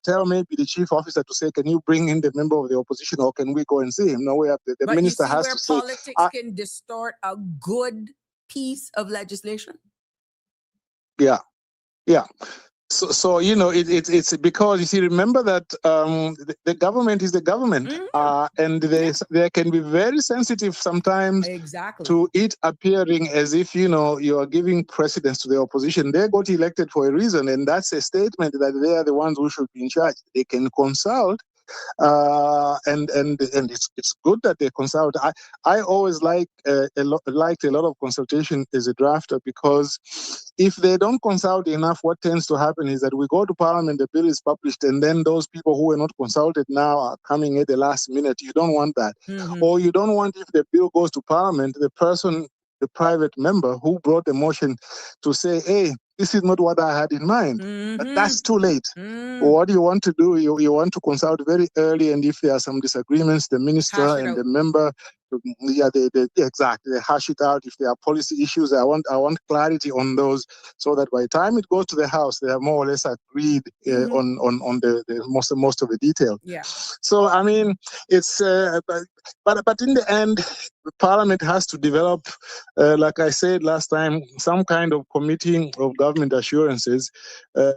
tell maybe the chief officer to say, can you bring in the member of the opposition or can we go and see him? No, we have the But minister you see has where to say. politics can distort a good piece of legislation? Yeah. So it's because you see, remember that the government is the government, and they can be very sensitive sometimes Exactly. to it appearing as if you are giving precedence to the opposition. They got elected for a reason, and that's a statement that they are the ones who should be in charge. They can consult. And it's good that they consult. I always liked a lot of consultation as a drafter, because if they don't consult enough, what tends to happen is that we go to Parliament, the bill is published, and then those people who were not consulted now are coming at the last minute. You don't want that. Mm-hmm. Or you don't want, if the bill goes to Parliament, the private member who brought the motion to say, hey, this is not what I had in mind. Mm-hmm. But that's too late. Mm-hmm. What you want to do, you want to consult very early, and if there are some disagreements, the minister and the member, exactly, they hash it out. If there are policy issues, I want clarity on those, so that by the time it goes to the House, they are more or less agreed on the most of the detail. Yeah. So I mean, it's but in the end, Parliament has to develop, like I said last time, some kind of committee of government assurances,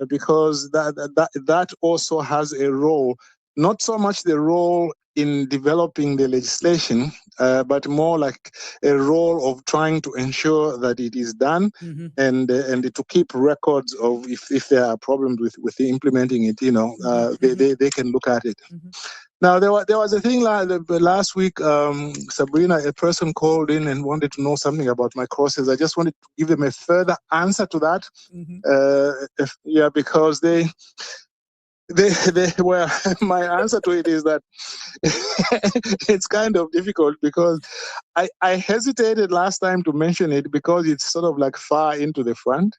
because that also has a role, not so much the role in developing the legislation, but more like a role of trying to ensure that it is done, and to keep records of if there are problems with implementing it. They can look at it. Now, there was a thing like last week, Sabrina, a person called in and wanted to know something about my courses. I just wanted to give them a further answer to that. Because they well, my answer to it is that it's kind of difficult, because I hesitated last time to mention it because it's sort of like far into the front.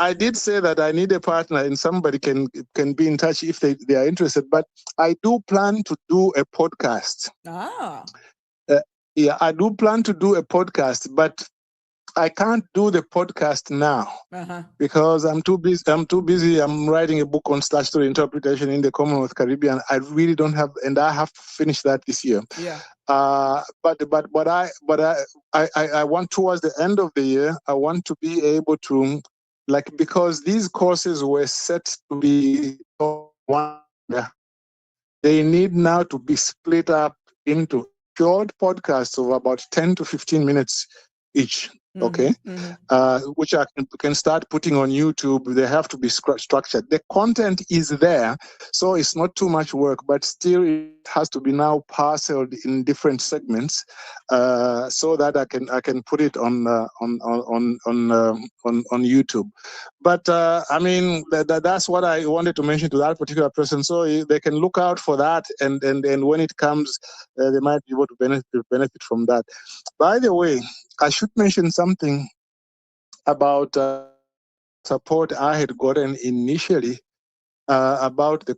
I did say that I need a partner, and somebody can be in touch if they are interested. But I do plan to do a podcast. I do plan to do a podcast, but I can't do the podcast now because I'm too busy. I'm writing a book on statutory interpretation in the Commonwealth Caribbean. I really don't have, and I have to finish that this year. Yeah. But I want, towards the end of the year, I want to be able to, because these courses were set to be one, they need now to be split up into short podcasts of about 10 to 15 minutes each. okay, which I can start putting on YouTube. They have to be structured. The content is there, so it's not too much work, but still it has to be now parceled in different segments, so that I can put it on YouTube. But I mean, that's what I wanted to mention to that particular person, so they can look out for that, and when it comes, they might be able to benefit from that. By the way, I should mention something about support I had gotten initially about the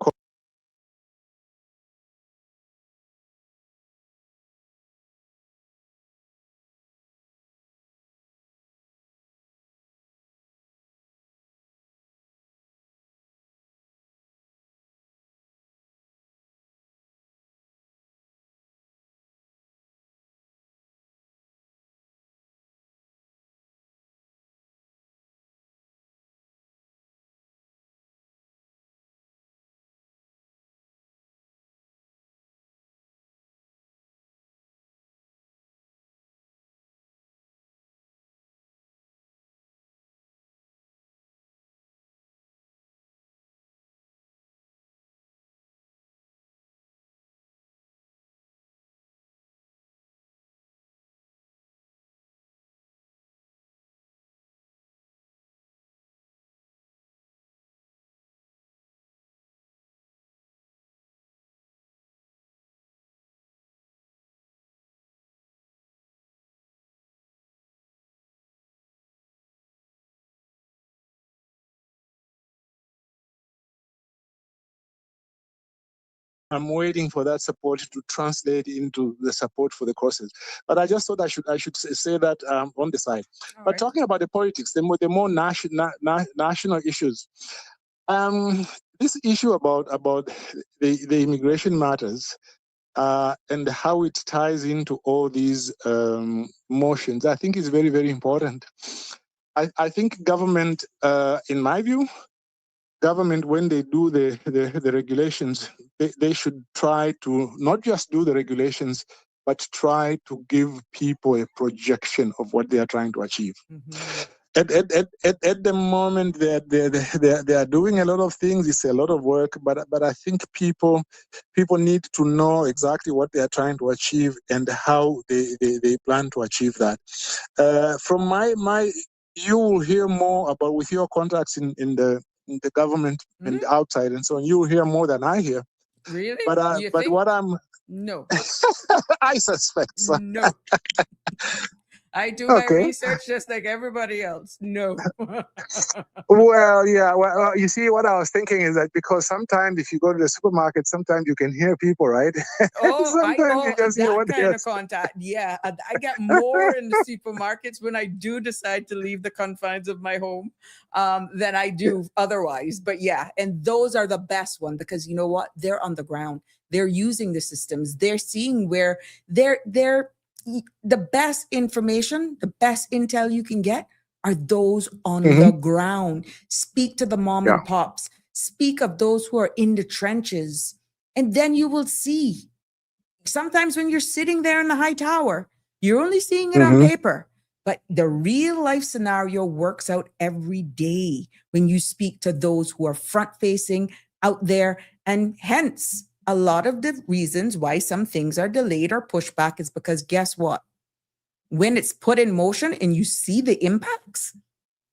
I'm waiting for that support to translate into the support for the courses. But I just thought I should say that on the side. All But right. talking about the politics, the more national issues. This issue about the immigration matters and how it ties into all these motions, I think is very, very important. I think government, in my view, government, when they do the regulations, they should try to not just do the regulations, but try to give people a projection of what they are trying to achieve. At the moment, they are doing a lot of things. It's a lot of work, but I think people need to know exactly what they are trying to achieve and how they plan to achieve that. From my you will hear more about with your contacts in the government and outside and so on. You will hear more than I hear. Really? But what I'm No. I suspect so. No. I do my Okay. research just like everybody else. No. Well, yeah. Well, you see, what I was thinking is that because sometimes if you go to the supermarket, sometimes you can hear people, right? Sometimes you just hear that what they kind are of contact. Yeah, I get more in the supermarkets when I do decide to leave the confines of my home than I do otherwise. But yeah, and those are the best one because you know what? They're on the ground. They're using the systems. They're seeing where they're the best information, the best intel you can get are those on the ground. Speak to the mom and pops. Speak of those who are in the trenches. And then you will see. Sometimes when you're sitting there in the high tower, you're only seeing it on paper. But the real life scenario works out every day when you speak to those who are front facing out there. And hence, a lot of the reasons why some things are delayed or pushed back is because guess what? When it's put in motion and you see the impacts,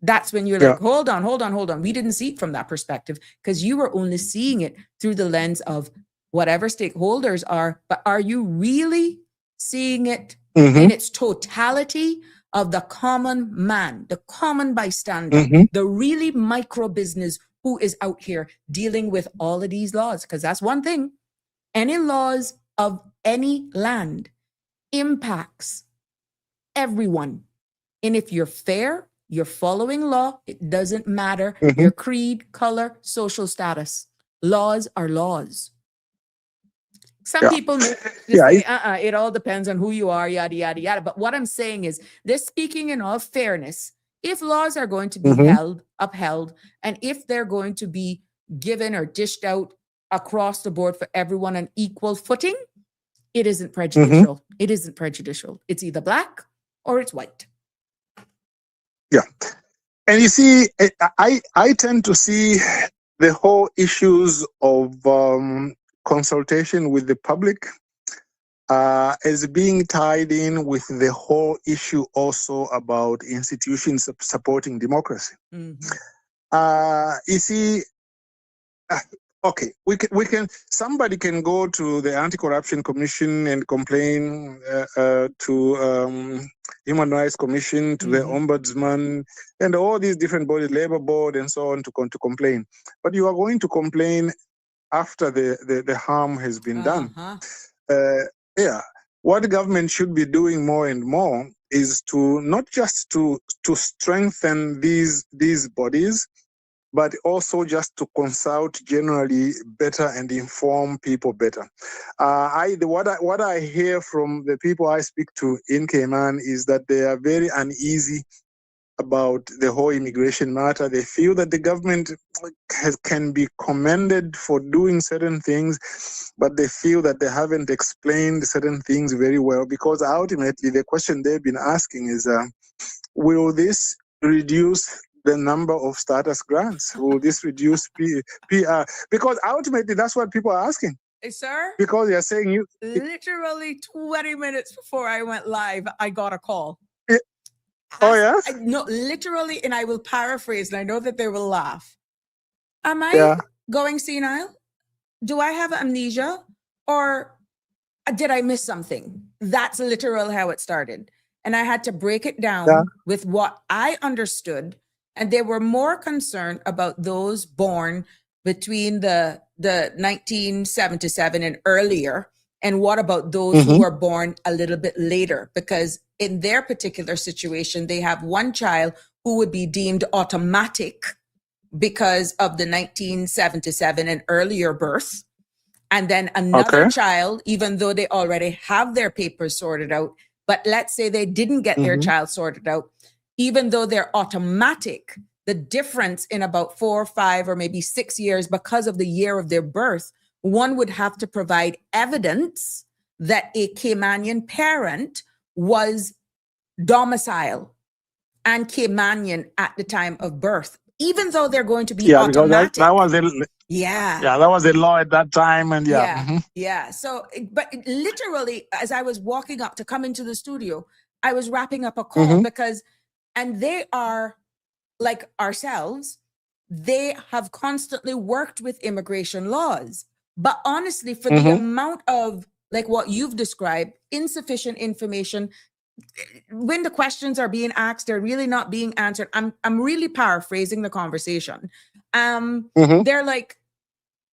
that's when you're like, hold on. We didn't see it from that perspective because you were only seeing it through the lens of whatever stakeholders are. But are you really seeing it in its totality of the common man, the common bystander, the really micro business who is out here dealing with all of these laws? Because that's one thing. Any laws of any land impacts everyone. And if you're fair, you're following law, it doesn't matter your creed, color, social status. Laws are laws. Some people may just say, it all depends on who you are, yada, yada, yada. But what I'm saying is, they're speaking in all fairness. If laws are going to be upheld, and if they're going to be given or dished out across the board for everyone on equal footing, it isn't prejudicial. It isn't prejudicial. It's either black or it's white. Yeah. And you see, I tend to see the whole issues of consultation with the public as being tied in with the whole issue also about institutions supporting democracy. Mm-hmm. You see, okay, we can somebody can go to the Anti-Corruption Commission and complain to Human Rights Commission, to the Ombudsman, and all these different bodies, Labor Board, and so on, to complain. But you are going to complain after the harm has been done. Yeah, what the government should be doing more and more is to not just to strengthen these bodies, but also just to consult generally better and inform people better. What I hear from the people I speak to in Cayman is that they are very uneasy about the whole immigration matter. They feel that the government can be commended for doing certain things, but they feel that they haven't explained certain things very well, because ultimately the question they've been asking is, will this reduce the number of status grants? Will this reduce PR? Because ultimately that's what people are asking. Sir? Because they're saying you... Literally 20 minutes before I went live, I got a call. Oh, yes? No, literally, and I will paraphrase, and I know that they will laugh. Am I going senile? Do I have amnesia? Or did I miss something? That's literal how it started. And I had to break it down with what I understood. And they were more concerned about those born between the 1977 and earlier. And what about those who were born a little bit later? Because in their particular situation, they have one child who would be deemed automatic because of the 1977 and earlier birth. And then another child, even though they already have their papers sorted out, but let's say they didn't get their child sorted out, even though they're automatic, the difference in about 4 or 5 or maybe 6 years because of the year of their birth, one would have to provide evidence that a Caymanian parent was domicile and Caymanian at the time of birth, even though they're going to be automatic. That was that was the law at that time, and So, but literally, as I was walking up to come into the studio, I was wrapping up a call because, and they are like ourselves, they have constantly worked with immigration laws. But honestly, for the amount of, like what you've described, insufficient information, when the questions are being asked, they're really not being answered. I'm really paraphrasing the conversation. They're like,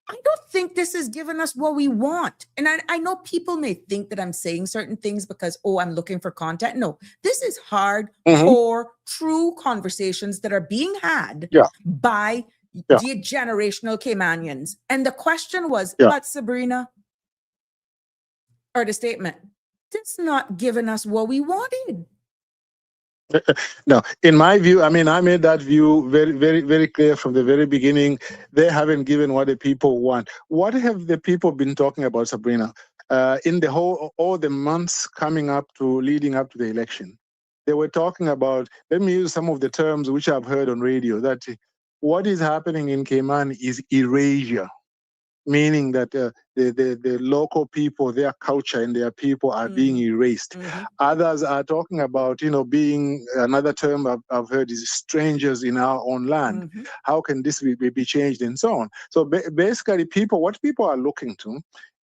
I don't think this is giving us what we want. And I know people may think that I'm saying certain things because, I'm looking for content. No, this is hardcore, true conversations that are being had by the generational Caymanians. And the question was, but Sabrina, or the statement, that's not giving us what we wanted. No, in my view, I mean, I made that view very, very, very clear from the very beginning. They haven't given what the people want. What have the people been talking about, Sabrina, in the all the months leading up to the election? They were talking about, let me use some of the terms which I've heard on radio, that what is happening in Cayman is erasure, meaning that the local people, their culture and their people are being erased. Others are talking about, being, another term I've heard is strangers in our own land. How can this be changed, and so on? So basically, what people are looking to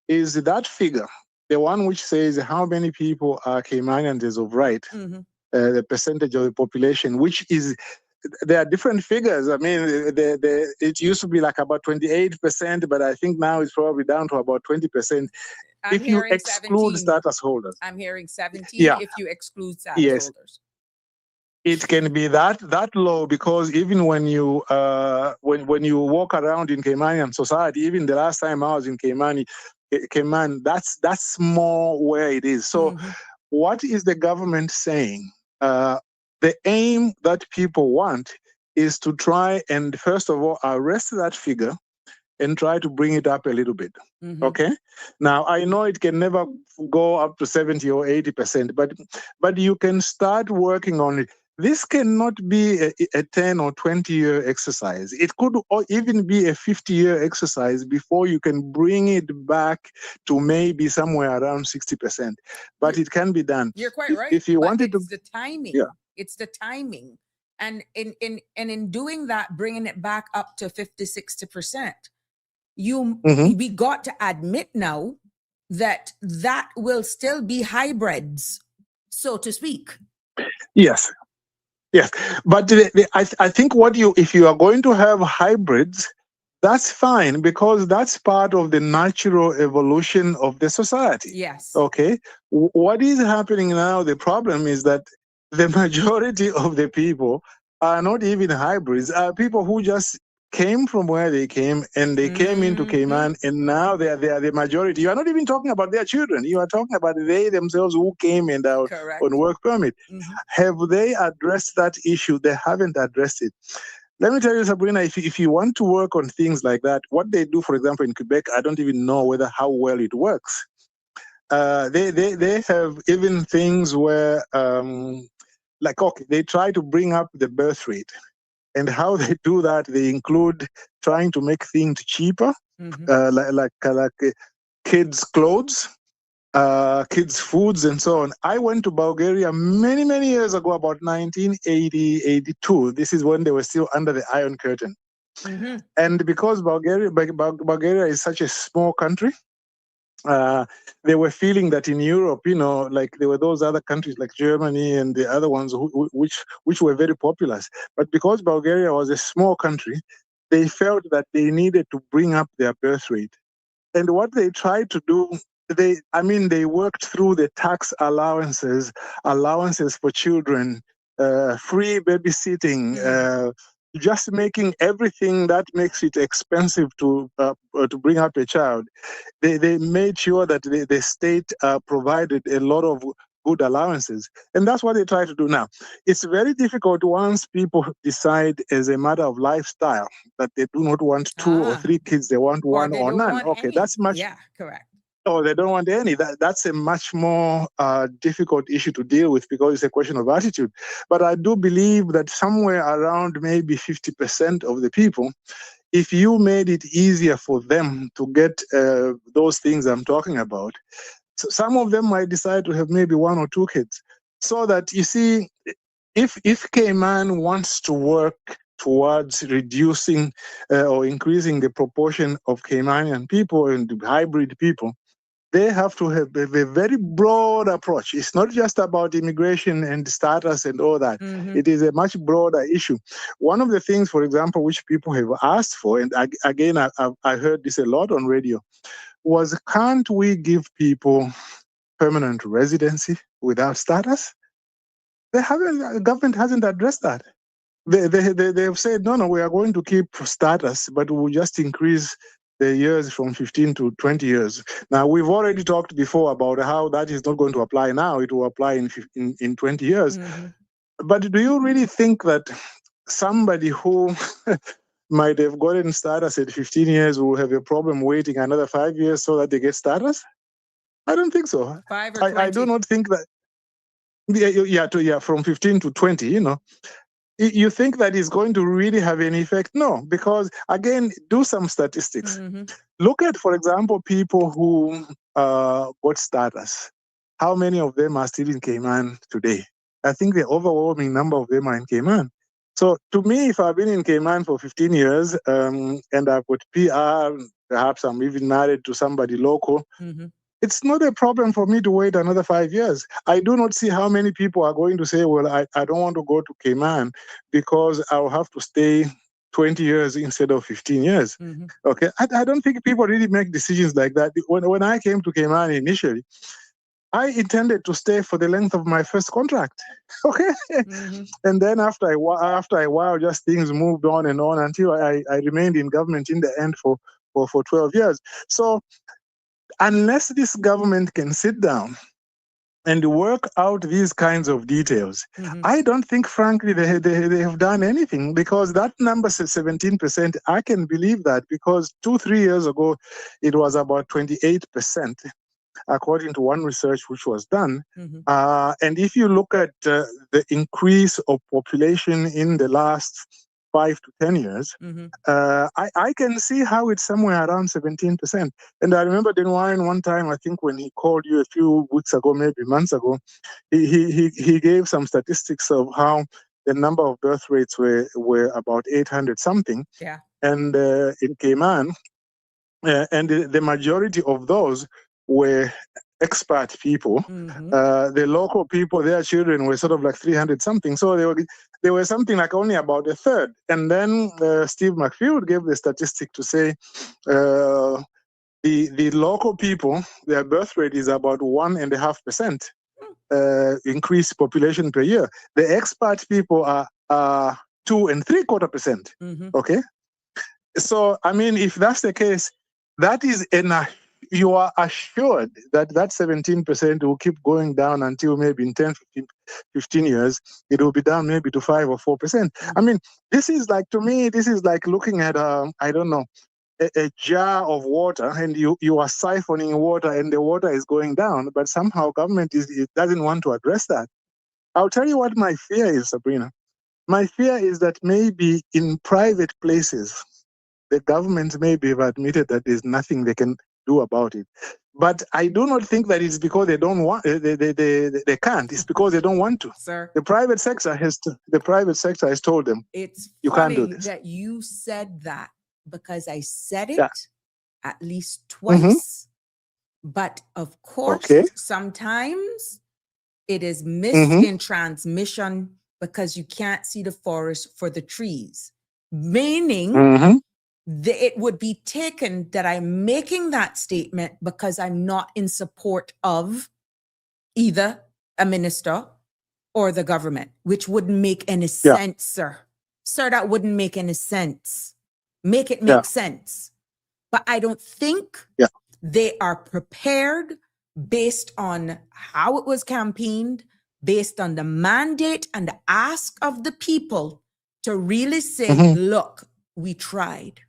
is that figure, the one which says how many people are Caymanians as of right, the percentage of the population, which is... There are different figures. I mean, it used to be like about 28%, but I think now it's probably down to about 20%. If you exclude 17. status holders. I'm hearing 17 if you exclude status holders. It can be that low, because even when you walk around in Caymanian society, even the last time I was in Cayman, that's more where it is. So what is the government saying? The aim that people want is to try and, first of all, arrest that figure and try to bring it up a little bit. Okay? Now, I know it can never go up to 70 or 80%, but you can start working on it. this cannot be a 10 or 20-year exercise. It could even be a 50-year exercise before you can bring it back to maybe somewhere around 60%. But it can be done. You're quite right. If you But wanted to, it's the timing. yeah. It's the timing. And in doing that, bringing it back up to 50, 60%, we got to admit now that will still be hybrids, so to speak. Yes. Yes. But I think if you are going to have hybrids, that's fine, because that's part of the natural evolution of the society. Yes. Okay. What is happening now, the problem is that the majority of the people are not even hybrids, are people who just came from where they came, and they came into Cayman, and now they are the majority. You are not even talking about their children. You are talking about they themselves who came and are on work permit. Have they addressed that issue? They haven't addressed it. Let me tell you, Sabrina, if you want to work on things like that, what they do, for example, in Quebec, I don't even know how well it works. They have even things where, they try to bring up the birth rate. And how they do that, they include trying to make things cheaper, like kids' clothes, kids' foods, and so on. I went to Bulgaria many, many years ago, about 1980, 82. This is when they were still under the Iron Curtain. And because Bulgaria is such a small country, they were feeling that in Europe, there were those other countries like Germany and the other ones which were very populous. But because Bulgaria was a small country, they felt that they needed to bring up their birth rate. And what they tried to do, they worked through the tax allowances for children, free babysitting, just making everything that makes it expensive to bring up a child. They made sure that the state provided a lot of good allowances. And that's what they try to do now. It's very difficult once people decide as a matter of lifestyle that they do not want 2 or 3 kids, they want one or none. Okay, that's much. Yeah, correct. Oh, they don't want any. That's a much more difficult issue to deal with, because it's a question of attitude. But I do believe that somewhere around maybe 50% of the people, if you made it easier for them to get those things I'm talking about, so some of them might decide to have maybe 1 or 2 kids. So that, you see, if Cayman wants to work towards reducing or increasing the proportion of Caymanian people and hybrid people, they have to have a very broad approach. It's not just about immigration and status and all that. It is a much broader issue. One of the things, for example, which people have asked for, and again, I heard this a lot on radio, was, can't we give people permanent residency without status? The government hasn't addressed that. They have said, no, we are going to keep status, but we'll just increase the years from 15 to 20 years. Now, we've already talked before about how that is not going to apply now. It will apply in 20 years. But do you really think that somebody who might have gotten status at 15 years will have a problem waiting another 5 years so that they get status? I don't think so. 5 or 20? I do not think that. From 15 to 20, You think that is going to really have any effect? No, because, again, do some statistics. Look at, for example, people who got status. How many of them are still in Cayman today? I think the overwhelming number of them are in Cayman. So to me, if I've been in Cayman for 15 years and I've got PR, perhaps I'm even married to somebody local, it's not a problem for me to wait another 5 years. I do not see how many people are going to say, well, I don't want to go to Cayman because I'll have to stay 20 years instead of 15 years. Okay, I don't think people really make decisions like that. When I came to Cayman initially, I intended to stay for the length of my first contract. Okay, and then after a while, just things moved on until I remained in government in the end for 12 years. So unless this government can sit down and work out these kinds of details, I don't think, frankly, they have done anything, because that number, 17%, I can believe that, because 2-3 years ago, it was about 28%. according to one research which was done. Mhm. And if you look at the increase of population in the last 5 to 10 years, Mhm. I can see how it's somewhere around 17%. And I remember Dan Warren one time, I think when he called you a few weeks ago, maybe months ago, he gave some statistics of how the number of birth rates were about 800 something. Yeah. And in Cayman, and the majority of those were expat people. Mhm. The local people, their children were sort of like 300 something. So they were something like only about a third. And then Steve McField gave the statistic to say the local people, their birth rate is about 1.5% increased population per year. The expat people are 2.75%. Mhm. Okay. So, I mean, if that's the case, that is you are assured that 17% will keep going down until maybe in 10, 15 years, it will be down maybe to 5 or 4%. I mean, this is like, to me, this is like looking at, I don't know, a jar of water, and you are siphoning water and the water is going down, but somehow government it doesn't want to address that. I'll tell you what my fear is, Sabrina. My fear is that maybe in private places, the government maybe have admitted that there's nothing they can do about it. But I do not think that it's because they don't want, they can't. It's because they don't want to. Sir, The private sector has told them, it's you can't do funny this. that you said that because I said Yeah. it at least twice. But of course, Okay. sometimes it is missed in transmission because you can't see the forest for the trees, meaning it would be taken that I'm making that statement because I'm not in support of either a minister or the government, which wouldn't make any sense, sir. Sir, that wouldn't make any sense. Make it make sense. But I don't think they are prepared based on how it was campaigned, based on the mandate and the ask of the people to really say, look, we tried.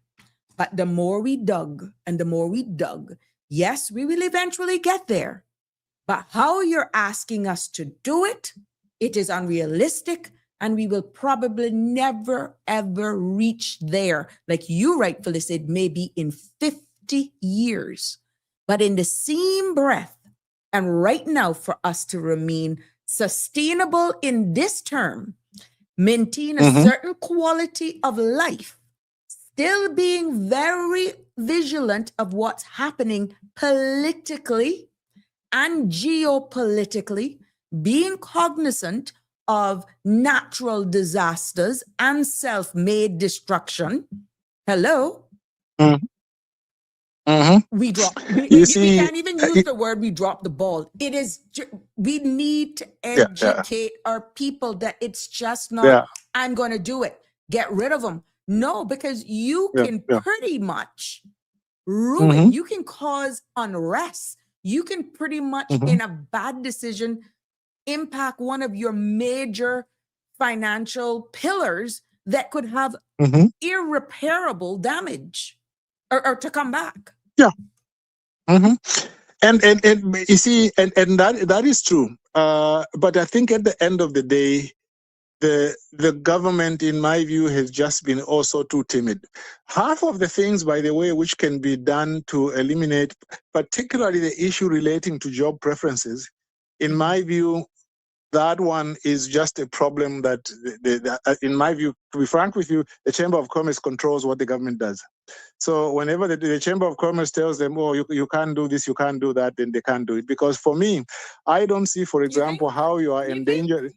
But the more we dug and the more we dug, yes, we will eventually get there. But how you're asking us to do it, it is unrealistic, and we will probably never, ever reach there. Like you rightfully said, maybe in 50 years. But in the same breath, and right now for us to remain sustainable in this term, maintain a certain quality of life, still being very vigilant of what's happening politically and geopolitically, being cognizant of natural disasters and self-made destruction. Hello? We can't even use the word we drop the ball. It is, we need to educate our people that it's just not, I'm going to do it. Get rid of them. No, because you can pretty much ruin, you can cause unrest. You can pretty much, in a bad decision, impact one of your major financial pillars that could have irreparable damage or to come back. And you see, and that is true. But I think at the end of the day, the government, in my view, has just been also too timid. Half of the things, by the way, which can be done to eliminate, particularly the issue relating to job preferences, in my view, that one is just a problem that, in my view, to be frank with you, the Chamber of Commerce controls what the government does. So whenever the Chamber of Commerce tells them, oh, you can't do this, you can't do that, then they can't do it. Because for me, I don't see, for example, how you are endangering.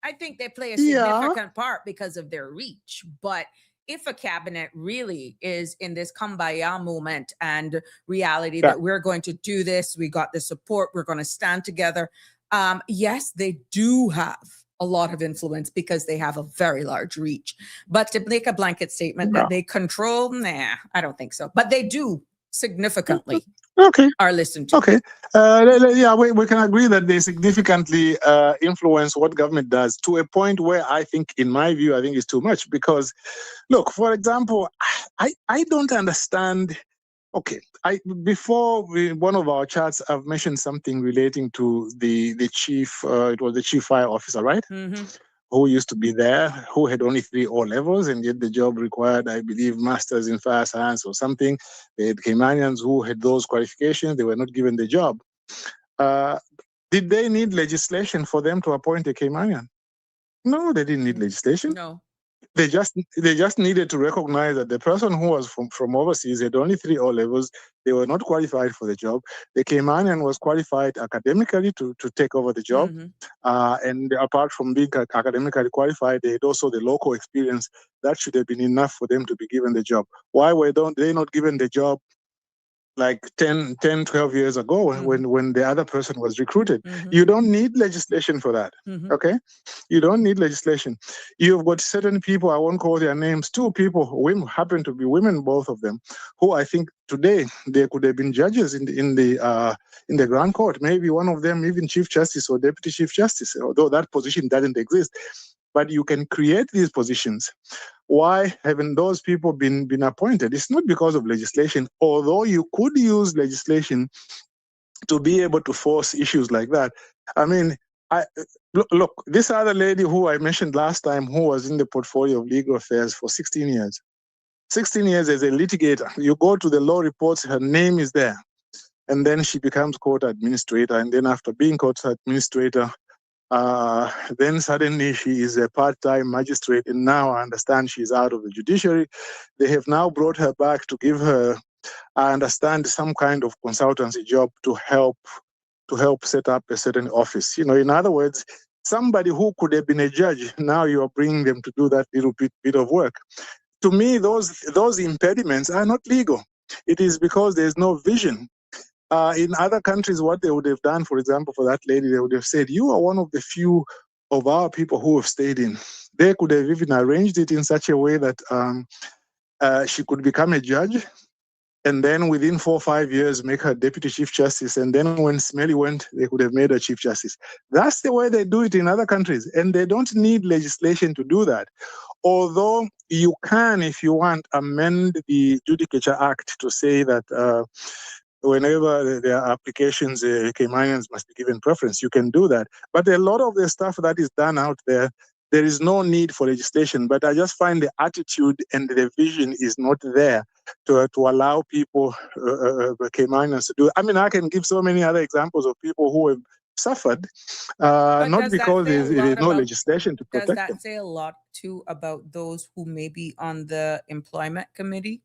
I think they play a significant part because of their reach. But if a cabinet really is in this kumbaya moment and reality that we're going to do this, we got the support, we're going to stand together. Yes, they do have a lot of influence because they have a very large reach. But to make a blanket statement that they control, I don't think so. But they do significantly are listened to. We can agree that they significantly influence what government does to a point where I think, in my view, I think it's too much. Because, look, for example, I don't understand Okay, one of our chats, I've mentioned something relating to the chief. It was the chief fire officer, right? Mm-hmm. Who used to be there, who had only 3 O levels, and yet the job required, I believe, masters in fire science or something. They had Caymanians who had those qualifications. They were not given the job. Uh, did they need legislation for them to appoint a Caymanian? No, they didn't need legislation. No. They just needed to recognize that the person who was from overseas had only 3 O levels. They were not qualified for the job. The Caymanian was qualified academically to take over the job. Mm-hmm. And apart from being academically qualified, they had also the local experience. That should have been enough for them to be given the job. Why were they not given the job like 12 years ago when the other person was recruited? Mm-hmm. You don't need legislation for that. Mm-hmm. Okay? You don't need legislation. You've got certain people, I won't call their names, 2 people, women, happen to be women, both of them, who I think today they could have been judges in the Grand Court. Maybe one of them even Chief Justice or Deputy Chief Justice, although that position doesn't exist. But you can create these positions. Why haven't those people been appointed? It's not because of legislation, although you could use legislation to be able to force issues like that. I mean, look, this other lady who I mentioned last time, who was in the portfolio of legal affairs for 16 years. 16 years as a litigator. You go to the law reports, her name is there. And then she becomes court administrator. And then after being court administrator, then suddenly she is a part-time magistrate, and now I understand she's out of the judiciary. They have now brought her back to give her, I understand, some kind of consultancy job to help set up a certain office. In other words, somebody who could have been a judge, now you are bringing them to do that little bit of work. To me, those impediments are not legal. It is because there's no vision. In other countries, what they would have done, for example, for that lady, they would have said, you are one of the few of our people who have stayed in. They could have even arranged it in such a way that she could become a judge, and then within 4 or 5 years, make her deputy chief justice. And then when Smelly went, they could have made her chief justice. That's the way they do it in other countries. And they don't need legislation to do that. Although you can, if you want, amend the Judicature Act to say that whenever there are applications, Caymanians must be given preference. You can do that. But a lot of the stuff that is done out there, there is no need for legislation. But I just find the attitude and the vision is not there to allow people, Caymanians, to do it. I mean, I can give so many other examples of people who have suffered, not because there is no legislation to protect them. Does that say a lot, too, about those who may be on the employment committee?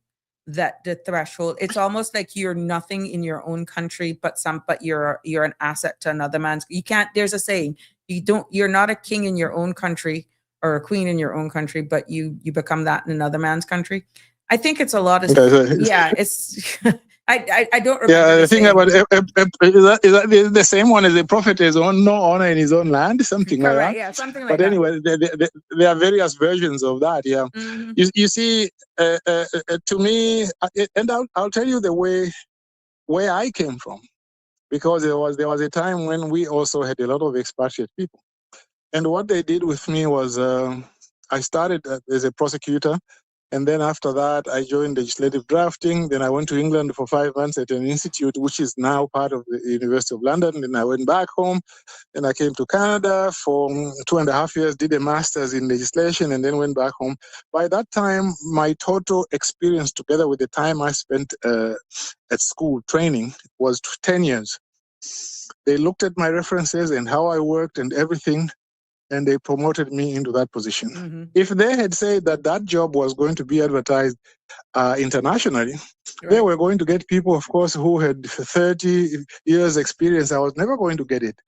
That the threshold, it's almost like you're nothing in your own country, but you're an asset to another man's. You can't. There's a saying: you're not a king in your own country or a queen in your own country, but you become that in another man's country. I think it's a lot of it's. I don't remember. Yeah, the thing about is that the same one as the prophet has no honor in his own land, something like that. Yeah, something like that. But anyway, there are various versions of that. Yeah, you see, to me, and I'll tell you the way where I came from, because there was a time when we also had a lot of expatriate people, and what they did with me was I started as a prosecutor. And then after that, I joined legislative drafting. Then I went to England for 5 months at an institute, which is now part of the University of London. Then I went back home. Then I came to Canada for 2.5 years, did a master's in legislation, and then went back home. By that time, my total experience, together with the time I spent at school training, was 10 years. They looked at my references and how I worked and everything, and they promoted me into that position. If they had said that job was going to be advertised internationally, they were going to get people, of course, who had 30 years experience. I was never going to get it.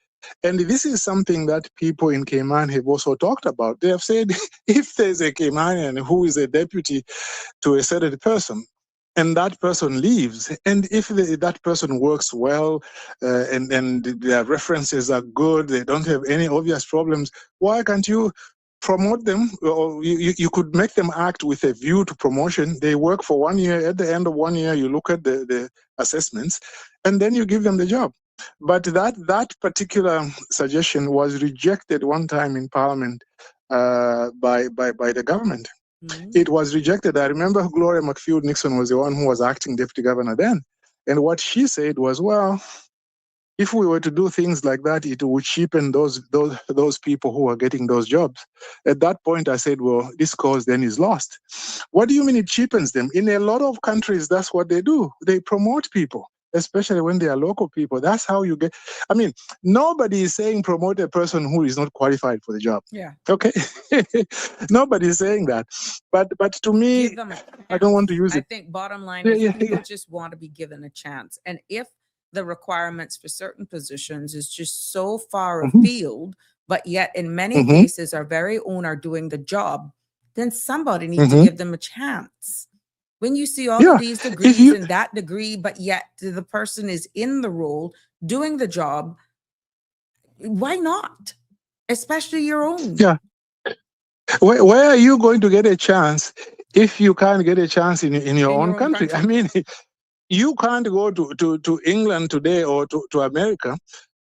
And this is something that people in Cayman have also talked about. They have said, if there's a Caymanian who is a deputy to a certain person, and that person leaves, and if that person works well, and their references are good, they don't have any obvious problems, why can't you promote them? Or you could make them act with a view to promotion. They work for 1 year. At the end of 1 year, you look at the assessments, and then you give them the job. But that particular suggestion was rejected one time in Parliament by the government. It was rejected. I remember Gloria McField Nixon was the one who was acting deputy governor then. And what she said was, well, if we were to do things like that, it would cheapen those people who are getting those jobs. At that point, I said, well, this cause then is lost. What do you mean it cheapens them? In a lot of countries, that's what they do. They promote people, especially when they are local people. That's how you get. I mean, nobody is saying promote a person who is not qualified for the job. Yeah. Okay. Nobody is saying that. But to me, Give them a I don't want to use I it. think bottom line Yeah, is yeah, people yeah. just want to be given a chance. And if the requirements for certain positions is just so far Mhm. afield, but yet in many Mhm. cases our very own are doing the job, then somebody needs to Mhm. give them a chance. When you see all Yeah. of these If degrees you, and that degree, but yet the person is in the role doing the job, why not? Especially your own. yeah. Where are you going to get a chance if you can't get a chance in your In own your own country? I country. mean, you can't go to England today or to America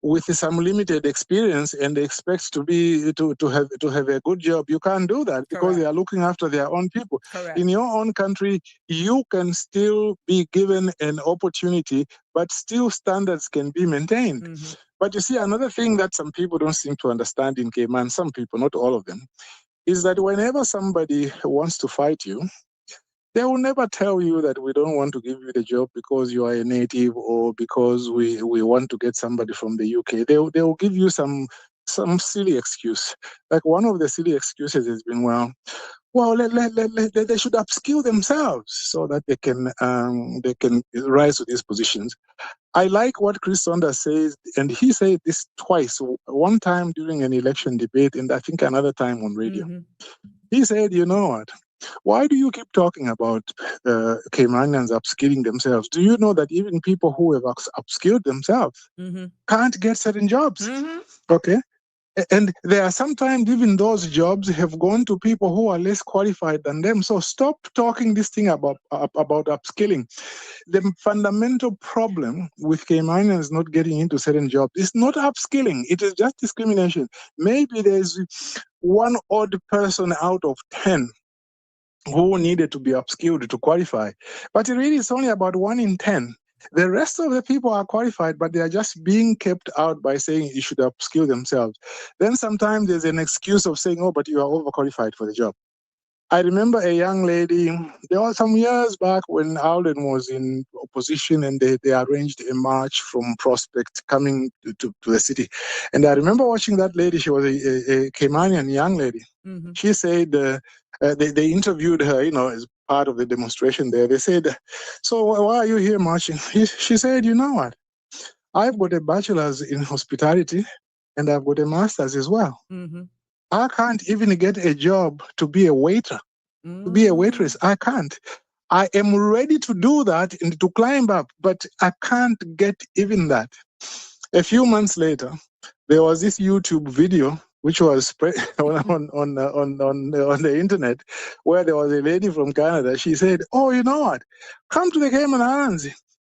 with some limited experience and expect to have a good job. You can't do that because they Correct. are looking after their own people. Correct. In your own country, you can still be given an opportunity, but still standards can be maintained. Mhm. But you see, another thing that some people don't seem to understand in Cayman, some people, not all of them, is that whenever somebody wants to fight you, they will never tell you that we don't want to give you the job because you are a native or because we want to get somebody from the UK. They will give you some silly excuse. Like one of the silly excuses has been, they should upskill themselves so that they can rise to these positions. I like what Chris Saunders says, and he said this twice. One time during an election debate, and I think another time on radio. Mhm. He said, you know what? Why do you keep talking about Caymanians upskilling themselves? Do you know that even people who have upskilled themselves Mhm. can't get certain jobs? Mhm. Okay. And there are sometimes even those jobs have gone to people who are less qualified than them. So stop talking this thing about upskilling. The fundamental problem with Caymanians not getting into certain jobs is not upskilling. It is just discrimination. Maybe there's one odd person out of 10 who needed to be upskilled to qualify. But really, it's only about 1 in 10. The rest of the people are qualified, but they are just being kept out by saying you should upskill themselves. Then sometimes there's an excuse of saying, oh, but you are overqualified for the job. I remember a young lady, there was some years back when Alden was in opposition and they arranged a march from Prospect coming to the city. And I remember watching that lady. She was a Caymanian young lady. Mhm. She said, they interviewed her, as part of the demonstration there. They said, so why are you here marching? She said, you know what? I've got a bachelor's in hospitality and I've got a master's as well. Mhm. I can't even get a job to be a waiter, to be a waitress. I can't. I am ready to do that and to climb up, but I can't get even that. A few months later, there was this YouTube video which was spread on the internet, where there was a lady from Canada. She said, "Oh, you know what? Come to the Cayman Islands.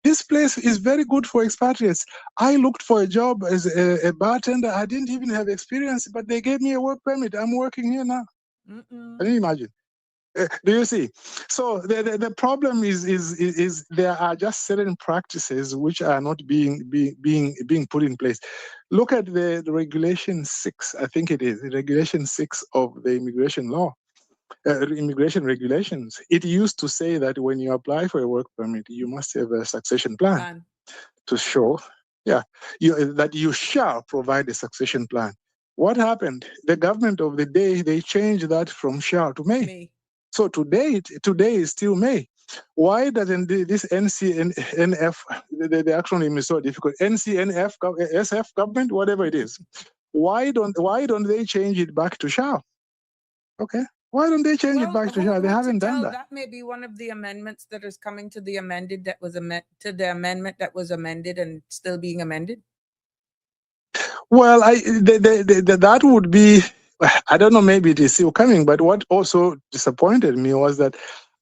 This place is very good for expatriates. I looked for a job as a bartender. I didn't even have experience, but they gave me a work permit. I'm working here now." Mm-mm. Can you imagine? Do you see? So the problem is there are just certain practices which are not being put in place. Look at the regulation 6, I think it is the regulation 6 of the immigration law, immigration regulations. It used to say that when you apply for a work permit, you must have a succession plan Plan. to show, yeah, that you shall provide a succession plan. What happened? The government of the day, they changed that from shall to may. Me. So today is still May. Why doesn't this NCNF, the acronym is so difficult, NCNF, SF government, whatever it is, why don't they change it back to shall? Okay. Why don't they change it Well, back to shall? They who to haven't done tell? that. That may be one of the amendments that is coming to the amended that was to the amendment that was amended and still being amended. Well, that would be, I don't know, maybe it is still coming, but what also disappointed me was that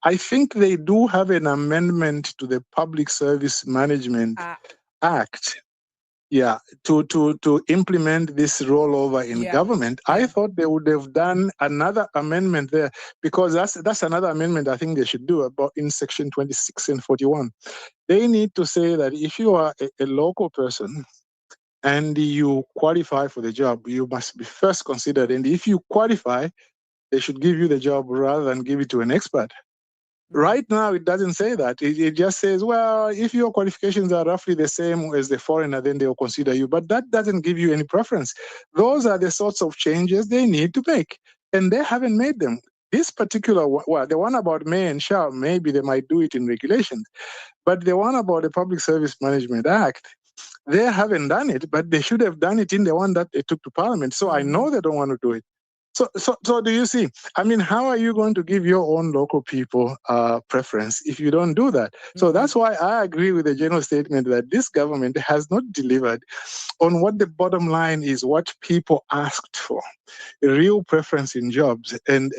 I think they do have an amendment to the Public Service Management Act yeah, to implement this rollover in Yeah. government, I thought they would have done another amendment there, because that's another amendment I think they should do about in section 26 and 41. They need to say that if you are a local person and you qualify for the job, you must be first considered. And if you qualify, they should give you the job rather than give it to an expert. Right now, it doesn't say that. It just says, well, if your qualifications are roughly the same as the foreigner, then they'll consider you. But that doesn't give you any preference. Those are the sorts of changes they need to make, and they haven't made them. This particular one, well, the one about may and shall, maybe they might do it in regulations. But the one about the Public Service Management Act, they haven't done it, but they should have done it in the one that they took to Parliament. So I know they don't want to do it. So do you see? I mean, how are you going to give your own local people preference if you don't do that? So that's why I agree with the general statement that this government has not delivered on what the bottom line is, what people asked for, a real preference in jobs, and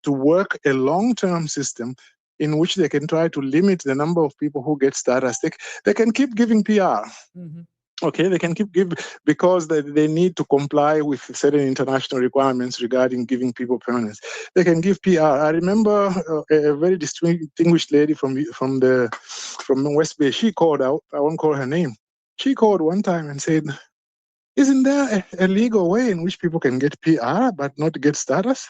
to work a long-term system in which they can try to limit the number of people who get status. They can keep giving PR. Okay, they can keep giving because they need to comply with certain international requirements regarding giving people permanence. They can give PR. I remember a very distinguished lady from West Bay. She called out. I won't call her name. She called one time and said, "Isn't there a legal way in which people can get PR but not get status?"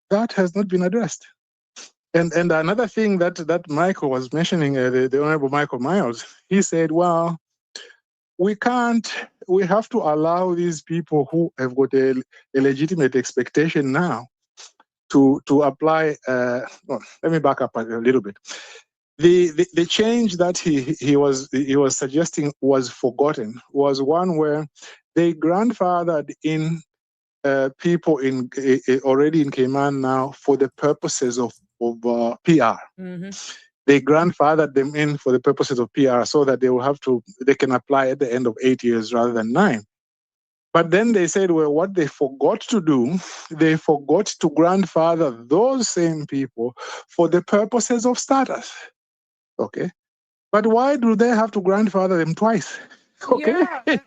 That has not been addressed. And another thing that Michael was mentioning, the Honorable Michael Miles, he said, "Well, we have to allow these people who have got a legitimate expectation now to apply." Let me back up a little bit. The change that he was suggesting was forgotten, was one where they grandfathered in people already in Cayman now for the purposes of PR. They grandfathered them in for the purposes of PR so that they can apply at the end of 8 years rather than 9. But then they said, well, what they forgot to do, they forgot to grandfather those same people for the purposes of status. Okay. But why do they have to grandfather them twice? Okay. Yeah,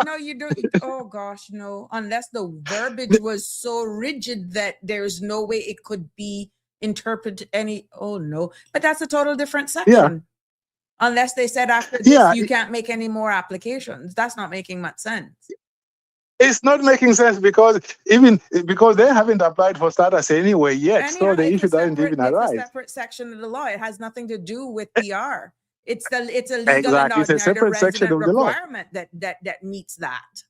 no, you don't. Oh gosh, no. Unless the verbiage was so rigid that there's no way it could be interpreted any. Oh no, but that's a total different section. Yeah. Unless they said after this you can't make any more applications. That's not making much sense. It's not making sense because they haven't applied for status anyway yet, so the issue doesn't even arise. It's a separate section of the law. It has nothing to do with PR. It's a legal exactly. and it's a separate section of the law requirement that meets that.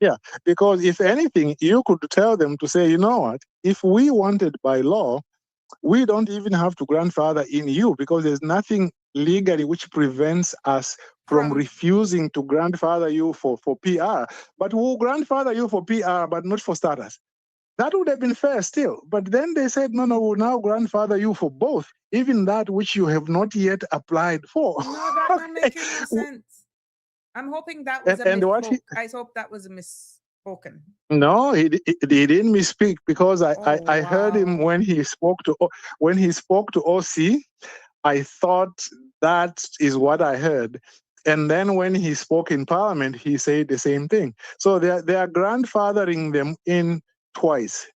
Yeah, because if anything, you could tell them to say, you know what, if we wanted by law, we don't even have to grandfather in you because there's nothing legally which prevents us from refusing to grandfather you for PR. But we'll grandfather you for PR, but not for status. That would have been fair still. But then they said, no, we'll now grandfather you for both, even that which you have not yet applied for. No, that's not making no sense. I'm hoping that was I hope that was a misspoken. No, he didn't misspeak because I heard him when he spoke to OC. I thought that is what I heard. And then when he spoke in Parliament, he said the same thing. So they are grandfathering them in twice.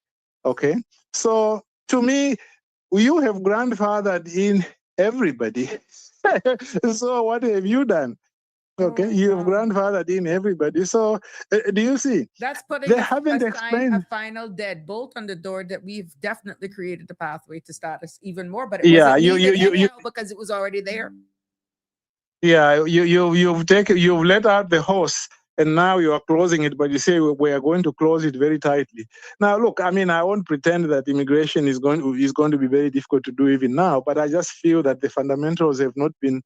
Okay. So to me, you have grandfathered in everybody. So what have you done? Okay, you have grandfathered in everybody. So do you see? That's putting a final deadbolt on the door that we've definitely created a pathway to status even more. But it wasn't because it was already there. Yeah, you've let out the horse and now you are closing it, but you say we are going to close it very tightly. Now, look, I mean, I won't pretend that immigration is going to be very difficult to do even now, but I just feel that the fundamentals have not been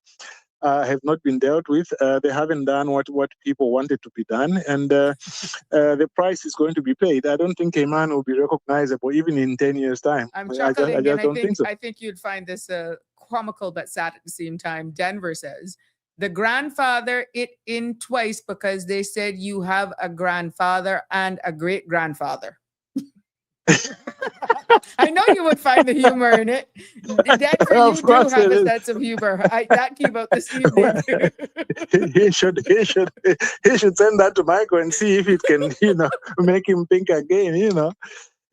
dealt with. They haven't done what people wanted to be done, and the price is going to be paid. I don't think Cayman will be recognizable even in 10 years' time. I'm chuckling, I just don't think so. I think you'd find this comical but sad at the same time. Denver says, the grandfather it in twice because they said you have a grandfather and a great-grandfather. I know you would find the humor in it. Denver, Of you do course have it a is. sense of humor. That came out this evening. he should send that to Michael and see if it can, make him think again.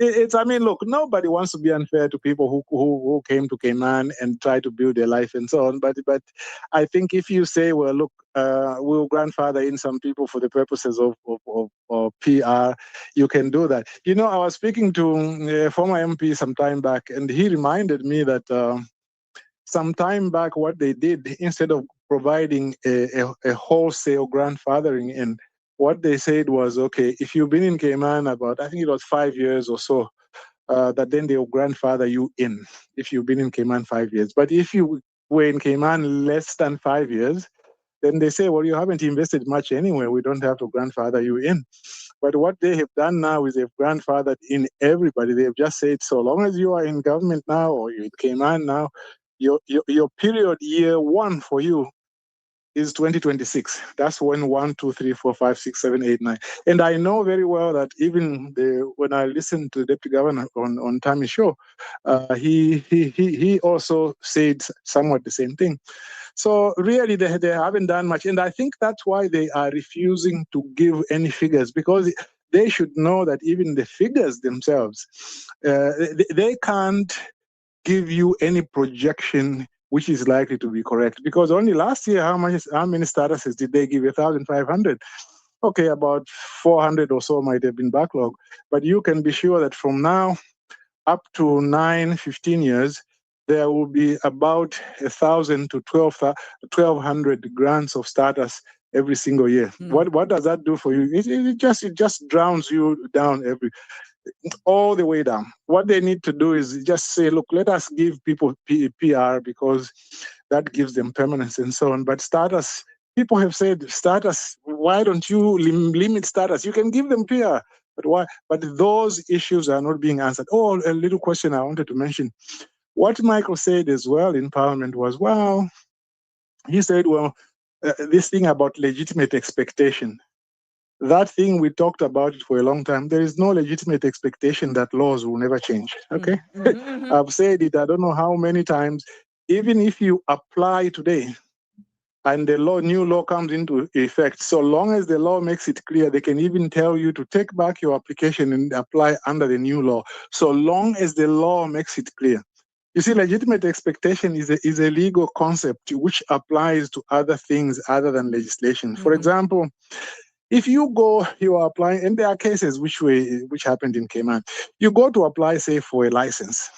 It's, I mean, look, nobody wants to be unfair to people who came to Cayman and try to build their life and so on. But I think if you say, well, look, we'll grandfather in some people for the purposes of PR, you can do that. I was speaking to a former MP some time back, and he reminded me that some time back, what they did, instead of providing a wholesale grandfathering in, what they said was, okay, if you've been in Cayman about, I think it was 5 years or so, that then they'll grandfather you in if you've been in Cayman 5 years. But if you were in Cayman less than 5 years, then they say, well, you haven't invested much anyway. We don't have to grandfather you in. But what they have done now is they've grandfathered in everybody. They've just said, so long as you are in government now or you're in Cayman now, your period year one for you is 2026. That's when 1, 2, 3, 4, 5, 6, 7, 8, 9. And I know very well that even when I listened to the deputy governor on Tammy's show, he also said somewhat the same thing. So really, they haven't done much. And I think that's why they are refusing to give any figures, because they should know that even the figures themselves, they can't give you any projection which is likely to be correct. Because only last year, how many statuses did they give? 1,500. Okay, about 400 or so might have been backlog. But you can be sure that from now up to 15 years, there will be about 1,000 to 1,200 grants of status every single year. What does that do for you? It just drowns you down all the way down. What they need to do is just say, look, let us give people PR because that gives them permanence and so on. But status, people have said, status, why don't you limit status? You can give them PR. But why? But those issues are not being answered. Oh, a little question I wanted to mention. What Michael said as well in Parliament was, well, he said, well, this thing about legitimate expectation. That thing, we talked about it for a long time. There is no legitimate expectation that laws will never change. Okay? I've said it, I don't know how many times. Even if you apply today and the new law comes into effect, so long as the law makes it clear, they can even tell you to take back your application and apply under the new law, so long as the law makes it clear. You see, legitimate expectation is a legal concept which applies to other things other than legislation. For example, if you are applying, and there are cases which happened in Cayman. You go to apply, say, for a license,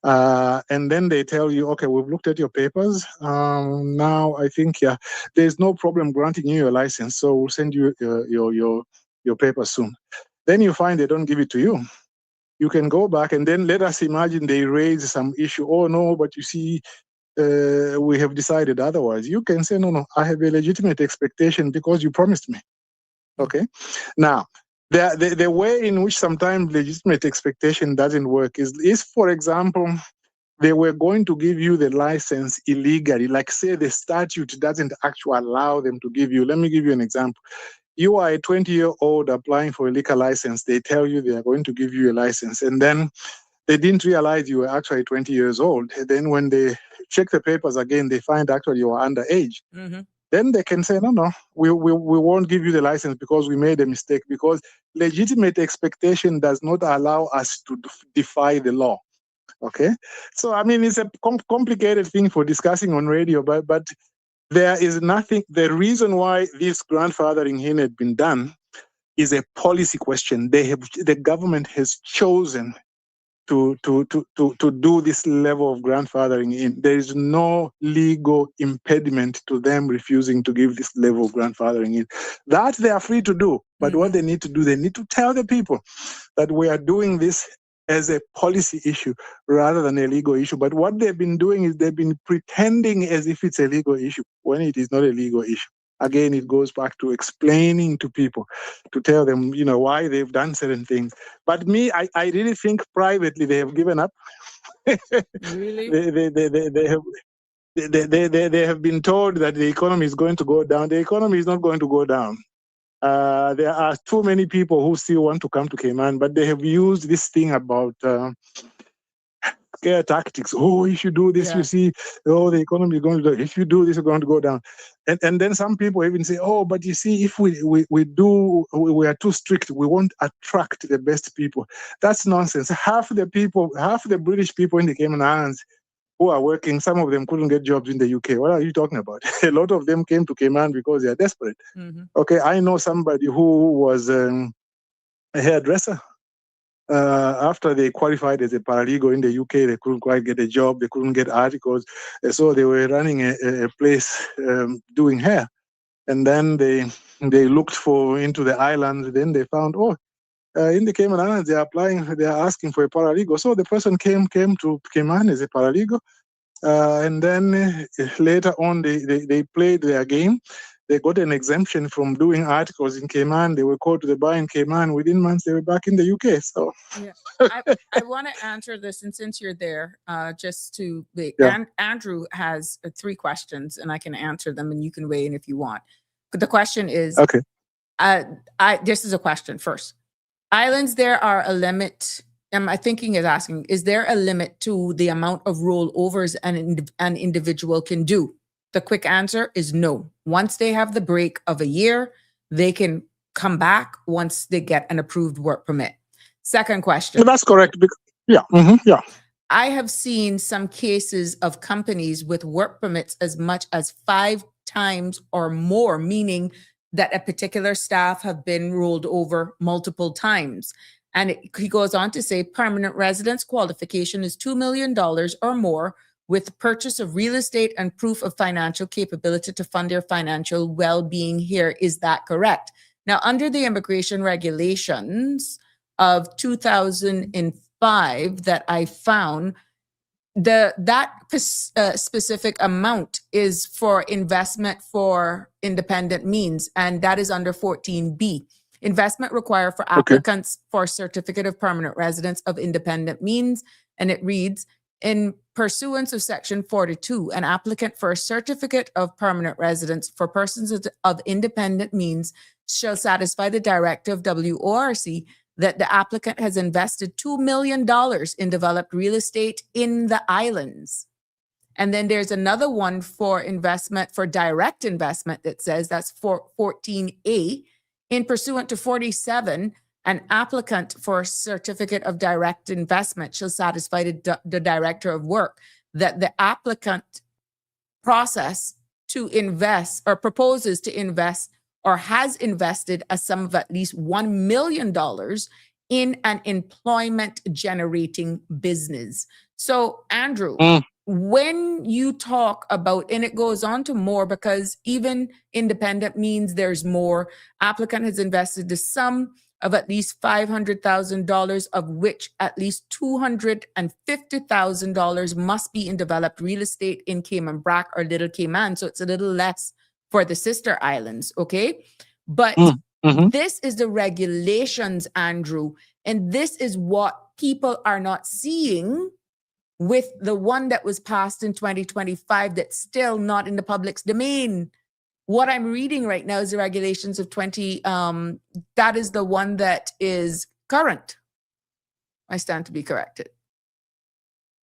and then they tell you, okay, we've looked at your papers. Now I think there's no problem granting you your license, so we'll send you your papers soon. Then you find they don't give it to you. You can go back, and then let us imagine they raise some issue. Oh no, but you see, we have decided otherwise. You can say, no, I have a legitimate expectation because you promised me. Okay. Now, the way in which sometimes legitimate expectation doesn't work is, for example, they were going to give you the license illegally. Like, say, the statute doesn't actually allow them to give you. Let me give you an example. You are a 20-year-old applying for a liquor license. They tell you they are going to give you a license. And then they didn't realize you were actually 20 years old. And then when they check the papers again, they find actually you are underage. Then they can say, no, we won't give you the license because we made a mistake, because legitimate expectation does not allow us to defy the law. Okay? So, I mean, it's a complicated thing for discussing on radio, but there is nothing. The reason why this grandfathering in had been done is a policy question. The government has chosen to do this level of grandfathering in. There is no legal impediment to them refusing to give this level of grandfathering in. That they are free to do. But what they need to do, they need to tell the people that we are doing this as a policy issue rather than a legal issue. But what they've been doing is they've been pretending as if it's a legal issue when it is not a legal issue. Again, it goes back to explaining to people, to tell them, why they've done certain things. But I really think privately they have given up. Really? They have been told that the economy is going to go down. The economy is not going to go down. There are too many people who still want to come to Cayman, but they have used this thing about scare tactics. Oh, if you do this, Yeah. you see, oh, the economy is going to go. If you do this, it's going to go down. And then some people even say, oh, but you see, if we are too strict, we won't attract the best people. That's nonsense. Half the British people in the Cayman Islands who are working, some of them couldn't get jobs in the UK. What are you talking about? A lot of them came to Cayman because they are desperate. Mhm. Okay, I know somebody who was a hairdresser. After they qualified as a paralegal in the UK, they couldn't quite get a job. They couldn't get articles. So they were running a place doing hair. And then they looked into the islands. Then they found, in the Cayman Islands, they are asking for a paralegal. So the person came to Cayman as a paralegal. And then later on, they played their game. They got an exemption from doing articles in Cayman. They were called to the bar in Cayman. Within months, they were back in the UK. So Yeah. I want to answer this, and since you're there, just to be, Yeah. Andrew has 3 questions, and I can answer them, and you can weigh in if you want. But the question is, okay. this is a question first. Islands, there are a limit. My thinking is asking, is there a limit to the amount of rollovers an individual can do? The quick answer is no. Once they have the break of a year, they can come back once they get an approved work permit. Second question. So that's correct. Yeah. Yeah. I have seen some cases of companies with work permits as much as 5 times or more, meaning that a particular staff have been rolled over multiple times. And he goes on to say permanent residence qualification is $2 million or more with purchase of real estate and proof of financial capability to fund their financial well-being here. Is that correct? Now, under the immigration regulations of 2005 that I found, that specific amount is for investment for independent means, and that is under 14B. Investment required for applicants for certificate of permanent residence of independent means, and it reads, in pursuance of Section 42, an applicant for a certificate of permanent residence for persons of independent means shall satisfy the directive of WORC that the applicant has invested $2 million in developed real estate in the islands. And then there's another one for investment, for direct investment, that says that's for 14A. In pursuant to 47, an applicant for a certificate of direct investment shall satisfy the director of work that the applicant process to invest or proposes to invest or has invested a sum of at least $1 million in an employment generating business. So, Andrew, when you talk about, and it goes on to more, because even independent means there's more, applicant has invested the sum of at least $500,000, of which at least $250,000 must be in developed real estate in Cayman Brac or Little Cayman. So it's a little less for the sister islands, okay? But this is the regulations, Andrew, and this is what people are not seeing with the one that was passed in 2025 that's still not in the public's domain. What I'm reading right now is the regulations of that is the one that is current. I stand to be corrected.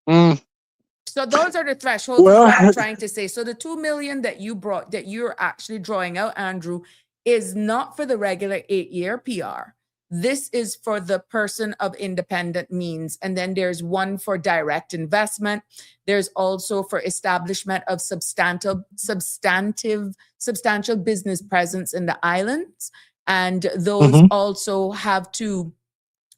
So those are the thresholds, Well, what I'm trying to say. So the 2 million that you're actually drawing out, Andrew, is not for the regular 8-year PR. This is for the person of independent means. And then there's one for direct investment. There's also for establishment of substantial business presence in the islands. And those also have to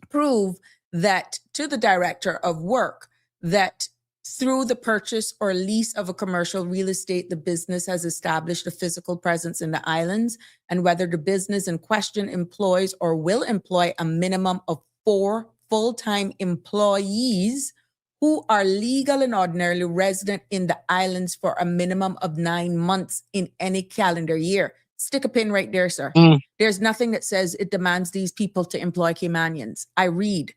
prove that to the director of work that through the purchase or lease of a commercial real estate, the business has established a physical presence in the islands, and whether the business in question employs or will employ a minimum of 4 full-time employees who are legal and ordinarily resident in the islands for a minimum of 9 months in any calendar year. Stick a pin right there, sir. There's nothing that says it demands these people to employ Caymanians. I read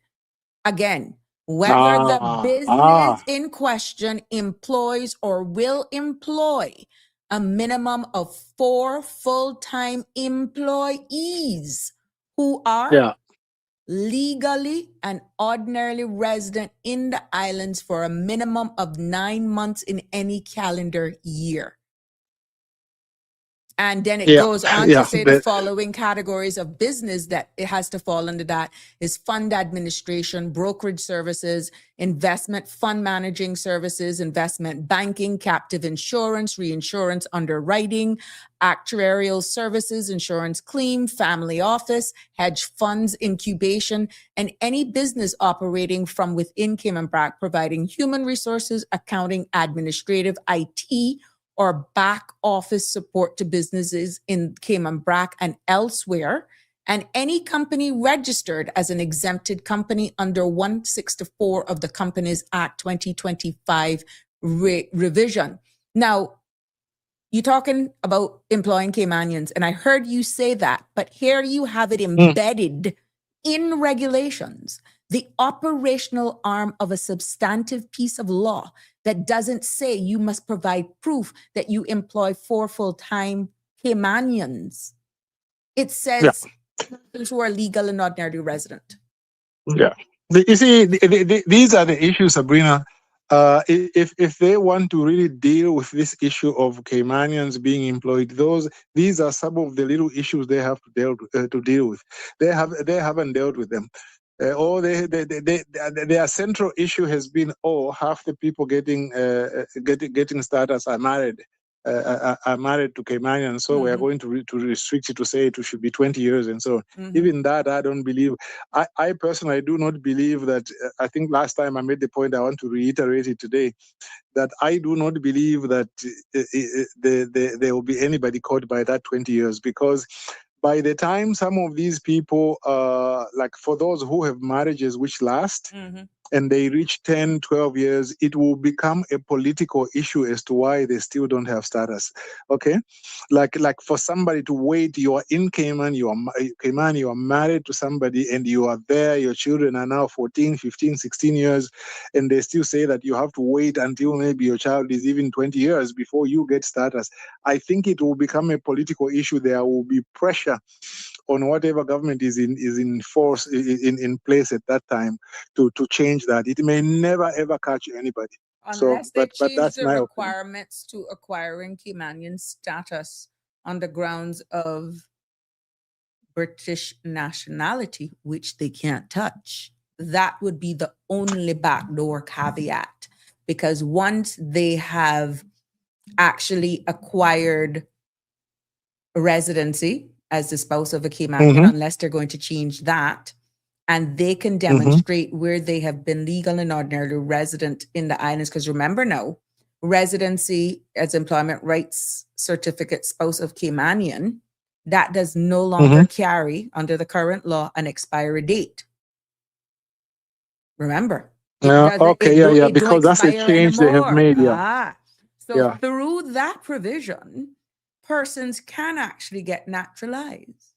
again, whether the business in question employs or will employ a minimum of 4 full-time employees who are Yeah. legally and ordinarily resident in the islands for a minimum of 9 months in any calendar year. And then it Yeah. goes on Yeah. to say the following categories of business that it has to fall under that is fund administration, brokerage services, investment fund managing services, investment banking, captive insurance, reinsurance, underwriting, actuarial services, insurance claim, family office, hedge funds, incubation, and any business operating from within Cayman Brac, providing human resources, accounting, administrative, IT, or back office support to businesses in Cayman Brac and elsewhere, and any company registered as an exempted company under 164 of the Companies Act 2025 revision. Now, you're talking about employing Caymanians, and I heard you say that, but here you have it embedded in regulations, the operational arm of a substantive piece of law that doesn't say you must provide proof that you employ 4 full-time Caymanians. It says persons who are legal and ordinary resident. Yeah. You see, these are the issues, Sabrina. If they want to really deal with this issue of Caymanians being employed, these are some of the little issues they have to deal with. They haven't dealt with them. Their central issue has been, half the people getting status are married. Are married to Caymanians, so we are going to restrict it to say it should be 20 years and so on. Even that, I don't believe. I personally do not believe that. I think last time I made the point, I want to reiterate it today, that I do not believe that there will be anybody caught by that 20 years, because by the time some of these people, like for those who have marriages which last, and they reach 10, 12 years, it will become a political issue as to why they still don't have status. Okay? Like for somebody to wait, you are in Cayman, you are married to somebody, and you are there, your children are now 14, 15, 16 years, and they still say that you have to wait until maybe your child is even 20 years before you get status. I think it will become a political issue. There will be pressure on whatever government is in force in place at that time to change that. It may never ever catch anybody. Unless But change that's the my requirements to acquiring Caymanian status on the grounds of British nationality, which they can't touch. That would be the only backdoor caveat, because once they have actually acquired residency as the spouse of a Caymanian, unless they're going to change that, and they can demonstrate where they have been legal and ordinarily resident in the islands. Because remember now, residency as employment rights certificate spouse of Caymanian, that does no longer carry, under the current law, an expiry date. Remember. Because that's a change they have made. So through that provision, persons can actually get naturalized.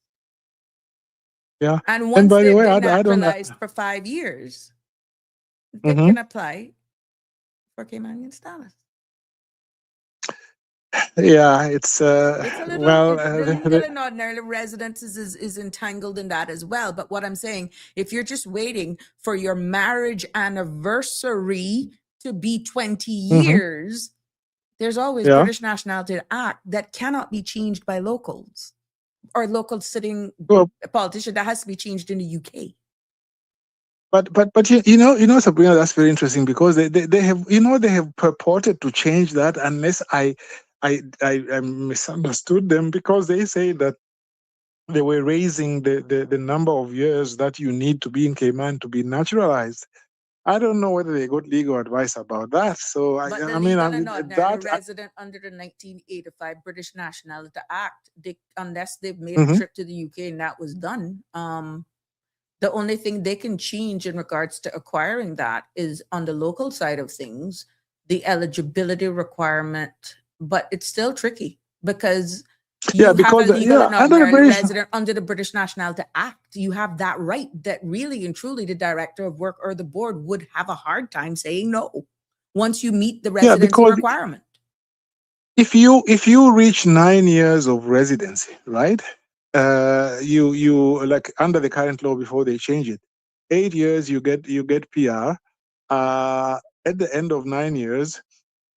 Yeah. And once by the they've way, been I don't naturalized for 5 years, they can apply for Caymanian status. Yeah, it's a little, the legal and ordinary residence is entangled in that as well. But what I'm saying, if you're just waiting for your marriage anniversary to be 20 years, there's always British Nationality Act that cannot be changed by locals or local sitting politician. That has to be changed in the UK. But you know, Sabrina, that's very interesting, because they have purported to change that, unless I misunderstood them, because they say that they were raising the number of years that you need to be in Cayman to be naturalized. I don't know whether they got legal advice about that. So resident under the 1985 British Nationality Act, unless they've made a trip to the UK and that was done, the only thing they can change in regards to acquiring that is on the local side of things, the eligibility requirement. But it's still tricky, because you have a legal and ordinary resident under the British Nationality Act. You have that right that really and truly the director of work or the board would have a hard time saying no once you meet the residency requirement. if you reach 9 years of residency, right? You like under the current law before they change it, 8 years you get PR. At the end of 9 years,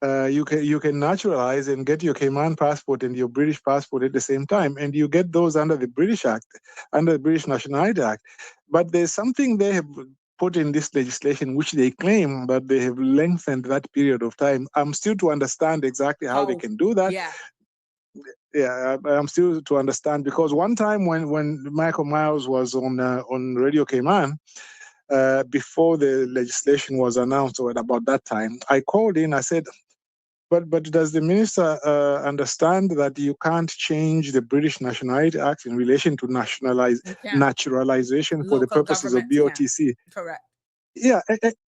you can naturalize and get your Cayman passport and your British passport at the same time, and you get those under the British Act, under the British Nationality Act. But there's something they have put in this legislation which they claim that they have lengthened that period of time. I'm still to understand exactly how they can do that. Yeah. Yeah, I'm still to understand, because one time when Michael Miles was on Radio Cayman, before the legislation was announced, or at about that time, I called in. I said, but does the minister understand that you can't change the British Nationality Act in relation to You can't. naturalization for the Local purposes of governments, yeah. BOTC? Correct. Yeah,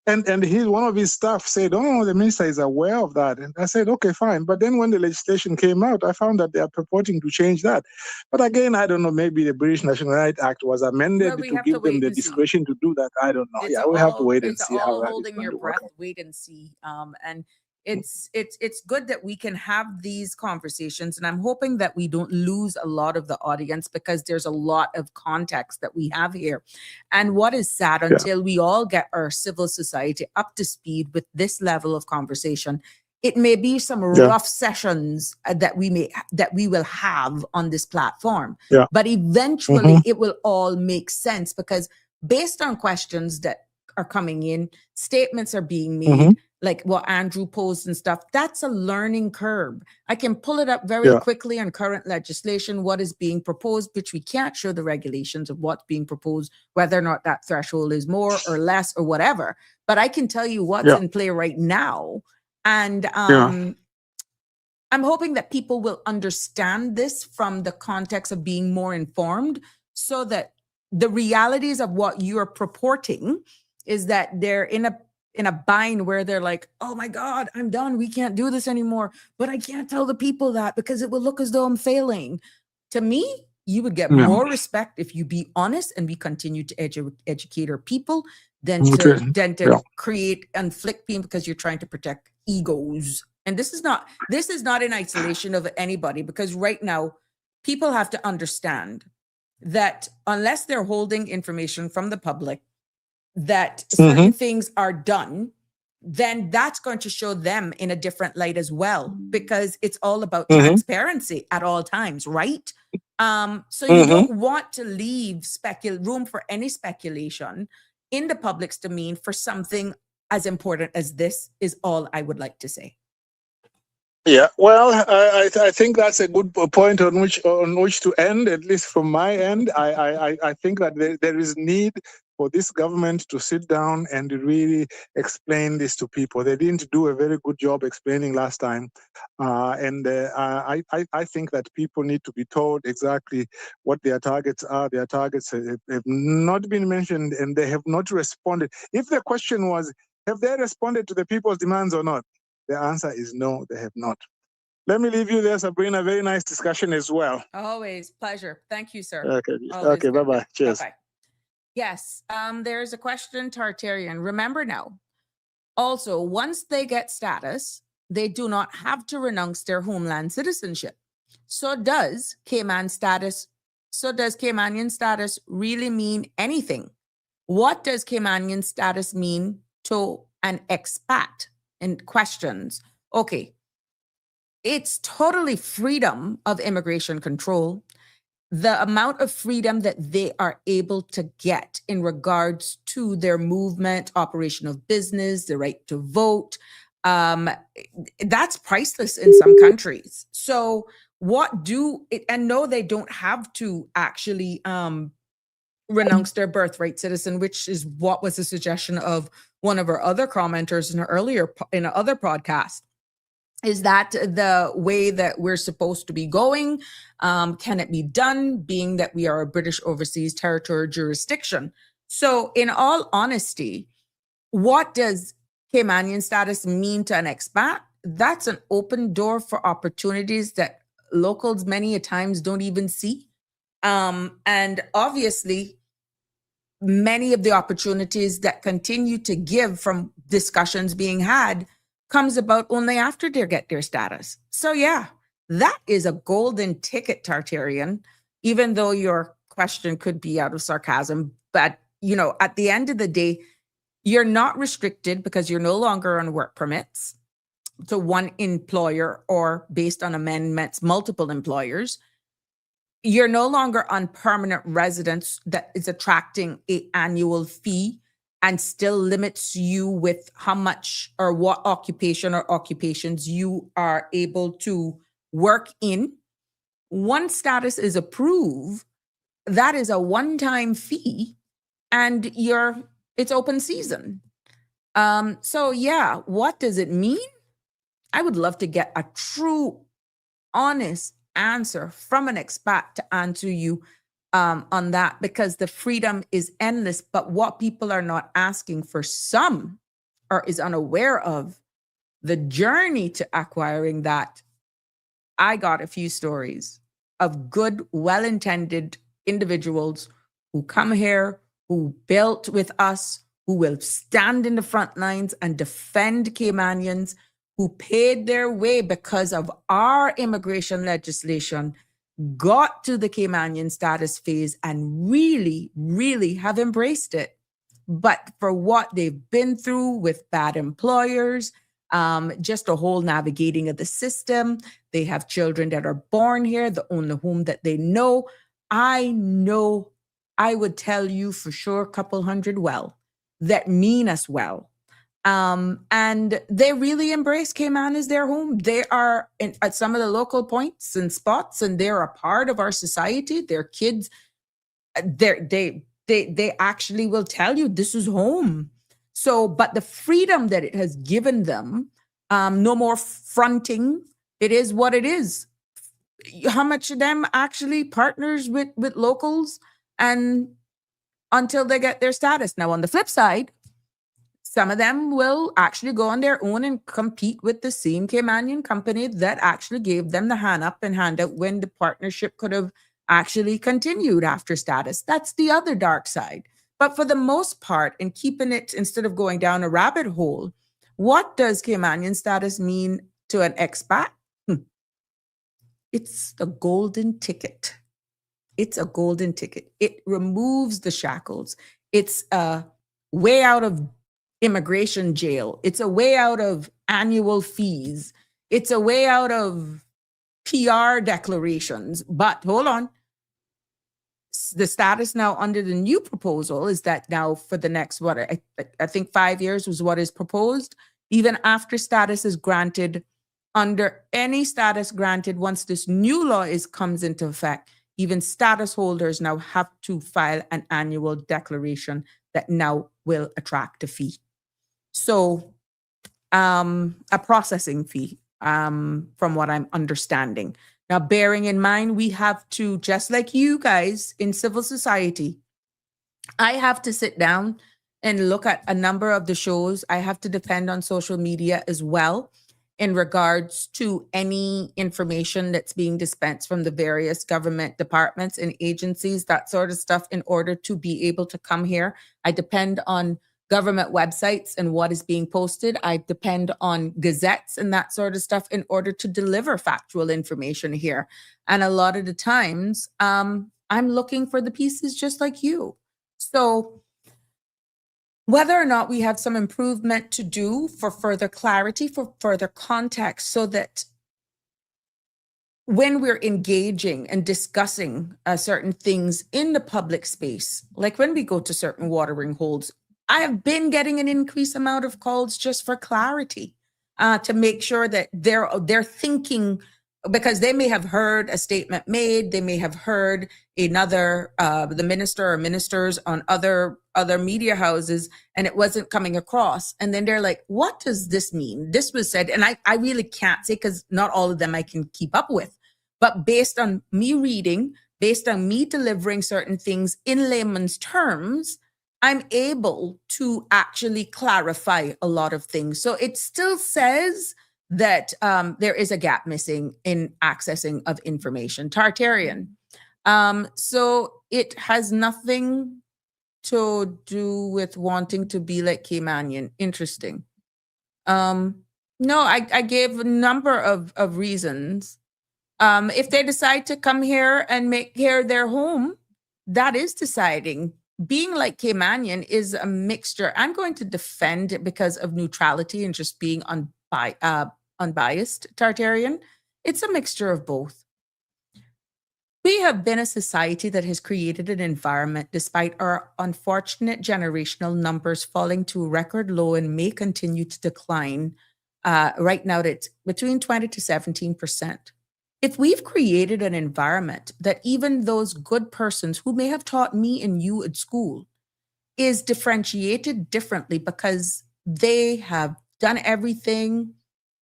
and one of his staff said, "Oh, no, the minister is aware of that." And I said, "Okay, fine." But then when the legislation came out, I found that they are purporting to change that. But again, I don't know. Maybe the British Nationality Act was amended Well, we to have to give them wait the and see. discretion to do that. I don't know. It's Yeah, a we have to all wait and it's a see how all that is holding going your to work breath, out. wait and see. And it's good that we can have these conversations, and I'm hoping that we don't lose a lot of the audience, because there's a lot of context that we have here. And what is sad, Yeah. until we all get our civil society up to speed with this level of conversation, it may be some Yeah. rough sessions that we will have on this platform. Yeah. But eventually it will all make sense, because based on questions that are coming in, statements are being made, like what Andrew posed and stuff. That's a learning curve. I can pull it up very Yeah. quickly on current legislation, what is being proposed, which we can't show the regulations of what's being proposed, whether or not that threshold is more or less or whatever. But I can tell you what's Yeah. in play right now. And Yeah. I'm hoping that people will understand this from the context of being more informed, so that the realities of what you're purporting is that they're in a bind where they're like, oh my God, I'm done. We can't do this anymore. But I can't tell the people that, because it will look as though I'm failing. To me, you would get Yeah. more respect if you be honest and we continue to educate our people than Okay. to Yeah. create and inflict pain because you're trying to protect egos. And this is not in isolation of anybody, because right now people have to understand that unless they're holding information from the public, that certain things are done, then that's going to show them in a different light as well, because it's all about transparency at all times, right? So you don't want to leave room for any speculation in the public's domain for something as important as this, is all I would like to say. Yeah, well, I think that's a good point on which to end. At least from my end, I think that there is need for this government to sit down and really explain this to people. They didn't do a very good job explaining last time, and I think that people need to be told exactly what their targets are. Their targets have not been mentioned, and they have not responded. If the question was, have they responded to the people's demands or not? The answer is no, they have not. Let me leave you there, Sabrina. Very nice discussion as well. Always pleasure. Thank you, sir. Okay. Always Okay. good. Bye-bye. Cheers. Bye-bye. Yes. There's a question, Tartarian. Remember now, also, once they get status, they do not have to renounce their homeland citizenship. So does Caymanian status really mean anything? What does Caymanian status mean to an expat? And questions. Okay. It's totally freedom of immigration control. The amount of freedom that they are able to get in regards to their movement, operation of business, the right to vote, that's priceless in some countries. So and no, they don't have to actually renounce their birthright citizen, which is what was the suggestion of one of our other commenters in another podcast. Is that the way that we're supposed to be going? Can it be done, being that we are a British overseas territory jurisdiction? So in all honesty, what does Caymanian status mean to an expat? That's an open door for opportunities that locals many a times don't even see. And obviously, many of the opportunities that continue to give from discussions being had comes about only after they get their status. So yeah, that is a golden ticket, Tartarian, even though your question could be out of sarcasm. But, at the end of the day, you're not restricted because you're no longer on work permits to one employer or based on amendments, multiple employers. You're no longer on permanent residence that is attracting an annual fee and still limits you with how much or what occupation or occupations you are able to work in. Once status is approved, that is a one-time fee and it's open season. So yeah, what does it mean? I would love to get a true, honest answer from an expat to answer you on that, because the freedom is endless. But what people are not asking for some or is unaware of, the journey to acquiring that. I got a few stories of good, well-intended individuals who come here, who built with us, who will stand in the front lines and defend Caymanians, who paid their way because of our immigration legislation, got to the Caymanian status phase and really, really have embraced it. But for what they've been through with bad employers, just a whole navigating of the system, they have children that are born here, the only home that they know. I would tell you for sure a couple hundred that mean us well. And they really embrace Cayman as their home. They are at some of the local points and spots, and they're a part of our society. Their kids, they actually will tell you this is home. So, but the freedom that it has given them, no more fronting. It is what it is. How much of them actually partners with locals and until they get their status? Now, on the flip side, some of them will actually go on their own and compete with the same Caymanian company that actually gave them the hand up and hand out when the partnership could have actually continued after status. That's the other dark side. But for the most part, in keeping it, instead of going down a rabbit hole, what does Caymanian status mean to an expat? It's a golden ticket. It's a golden ticket. It removes the shackles. It's a way out of immigration jail. It's a way out of annual fees. It's a way out of PR declarations. But hold on. The status now under the new proposal is that now for the next, I think 5 years was what is proposed. Even after status is granted, under any status granted, once this new law comes into effect, even status holders now have to file an annual declaration that now will attract a fee. So a processing fee, from what I'm understanding. Now, bearing in mind, we have to, just like you guys in civil society, I have to sit down and look at a number of the shows. I have to depend on social media as well in regards to any information that's being dispensed from the various government departments and agencies, that sort of stuff, in order to be able to come here. I depend on government websites and what is being posted. I depend on gazettes and that sort of stuff in order to deliver factual information here. And a lot of the times, I'm looking for the pieces just like you. So whether or not we have some improvement to do for further clarity, for further context, so that when we're engaging and discussing certain things in the public space, like when we go to certain watering holes, I have been getting an increased amount of calls just for clarity, to make sure that they're thinking, because they may have heard a statement made, they may have heard another, the minister or ministers on other media houses, and it wasn't coming across. And then they're like, what does this mean? This was said, and I really can't say, because not all of them I can keep up with. But based on me reading, based on me delivering certain things in layman's terms, I'm able to actually clarify a lot of things. So it still says that there is a gap missing in accessing of information. Tartarian. So it has nothing to do with wanting to be like Caymanian. Interesting. No, I gave a number of reasons. If they decide to come here and make here their home, that is deciding. Being like Caymanian is a mixture. I'm going to defend it because of neutrality and just being unbiased Tartarian. It's a mixture of both. We have been a society that has created an environment, despite our unfortunate generational numbers falling to a record low and may continue to decline. Right now, it's between 20 to 17%. If we've created an environment that even those good persons who may have taught me and you at school is differentiated differently because they have done everything,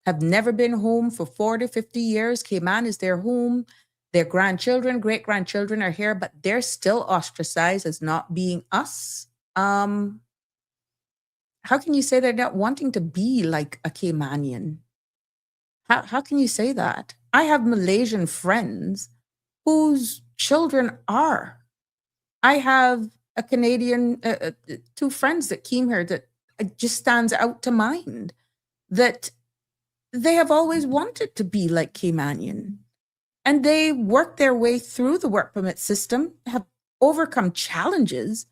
have never been home for 40, 50 years. Cayman is their home. Their grandchildren, great grandchildren are here, but they're still ostracized as not being us. How can you say they're not wanting to be like a Caymanian? How can you say that? I have Malaysian friends whose children are. I have a Canadian, two friends that came here that just stands out to mind, that they have always wanted to be like Caymanian. And they worked their way through the work permit system, have overcome challenges,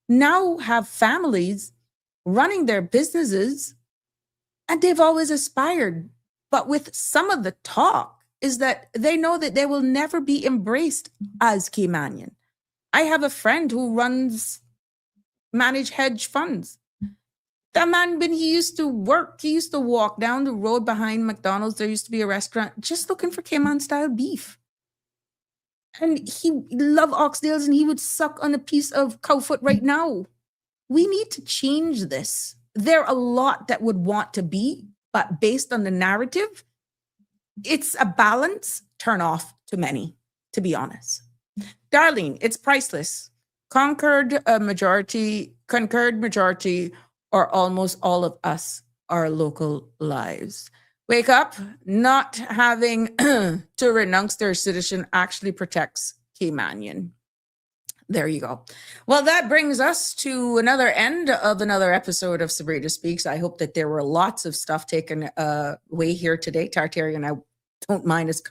now have families running their businesses, and they've always aspired. But with some of the talk is that they know that they will never be embraced as Caymanian. I have a friend who manage hedge funds. That man, when he used to work, he used to walk down the road behind McDonald's. There used to be a restaurant just looking for Cayman style beef. And he loved oxtails and he would suck on a piece of cow foot right now. We need to change this. There are a lot that would want to be, but based on the narrative, it's a balance turn off to many, to be honest. Darlene, it's priceless. Concurred majority, or almost all of us are local lives. Wake up, not having to renounce their citizen actually protects Caymanian. There you go. Well, that brings us to another end of another episode of Sabrina Speaks. I hope that there were lots of stuff taken away here today. Tartarian, I don't mind us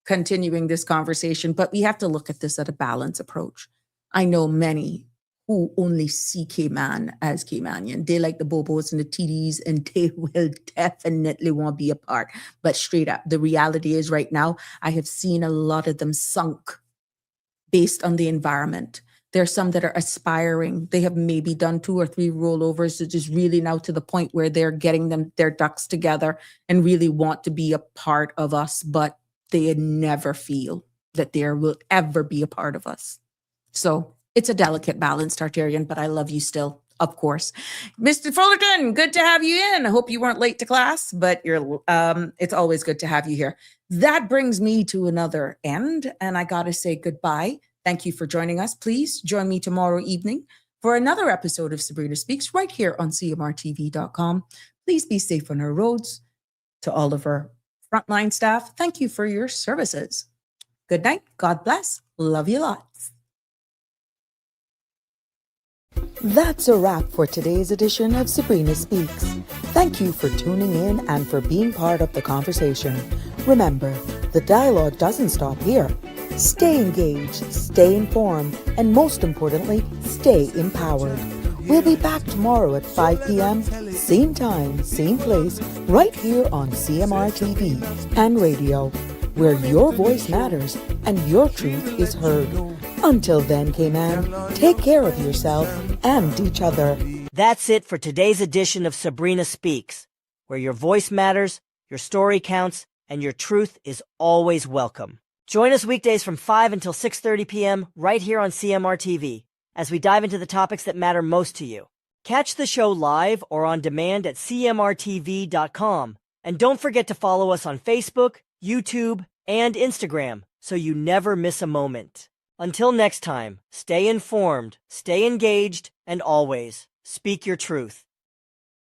continuing this conversation, but we have to look at this at a balanced approach. I know many who only see Cayman as Caymanian. They like the Bobos and the TDs, and they will definitely want to be a part. But straight up, the reality is right now, I have seen a lot of them sunk based on the environment. There are some that are aspiring. They have maybe done 2 or 3 rollovers, which is really now to the point where they're getting their ducks together and really want to be a part of us, but they never feel that there will ever be a part of us. So it's a delicate balance, Tartarian, but I love you still, of course. Mr. Fullerton, good to have you in. I hope you weren't late to class, but it's always good to have you here. That brings me to another end, and I got to say goodbye. Thank you for joining us. Please join me tomorrow evening for another episode of Sabrina Speaks right here on CMRTV.com. Please be safe on our roads. To all of our frontline staff, thank you for your services. Good night. God bless. Love you lots. That's a wrap for today's edition of Sabrina Speaks. Thank you for tuning in and for being part of the conversation. Remember, the dialogue doesn't stop here. Stay engaged, stay informed, and most importantly, stay empowered. We'll be back tomorrow at 5 p.m., same time, same place, right here on CMR TV and radio, where your voice matters and your truth is heard. Until then, Cayman, take care of yourself and each other. That's it for today's edition of Sabrina Speaks, where your voice matters, your story counts, and your truth is always welcome. Join us weekdays from 5 until 6:30 p.m. right here on CMR TV as we dive into the topics that matter most to you. Catch the show live or on demand at cmrtv.com. And don't forget to follow us on Facebook, YouTube, and Instagram so you never miss a moment. Until next time, stay informed, stay engaged, and always speak your truth.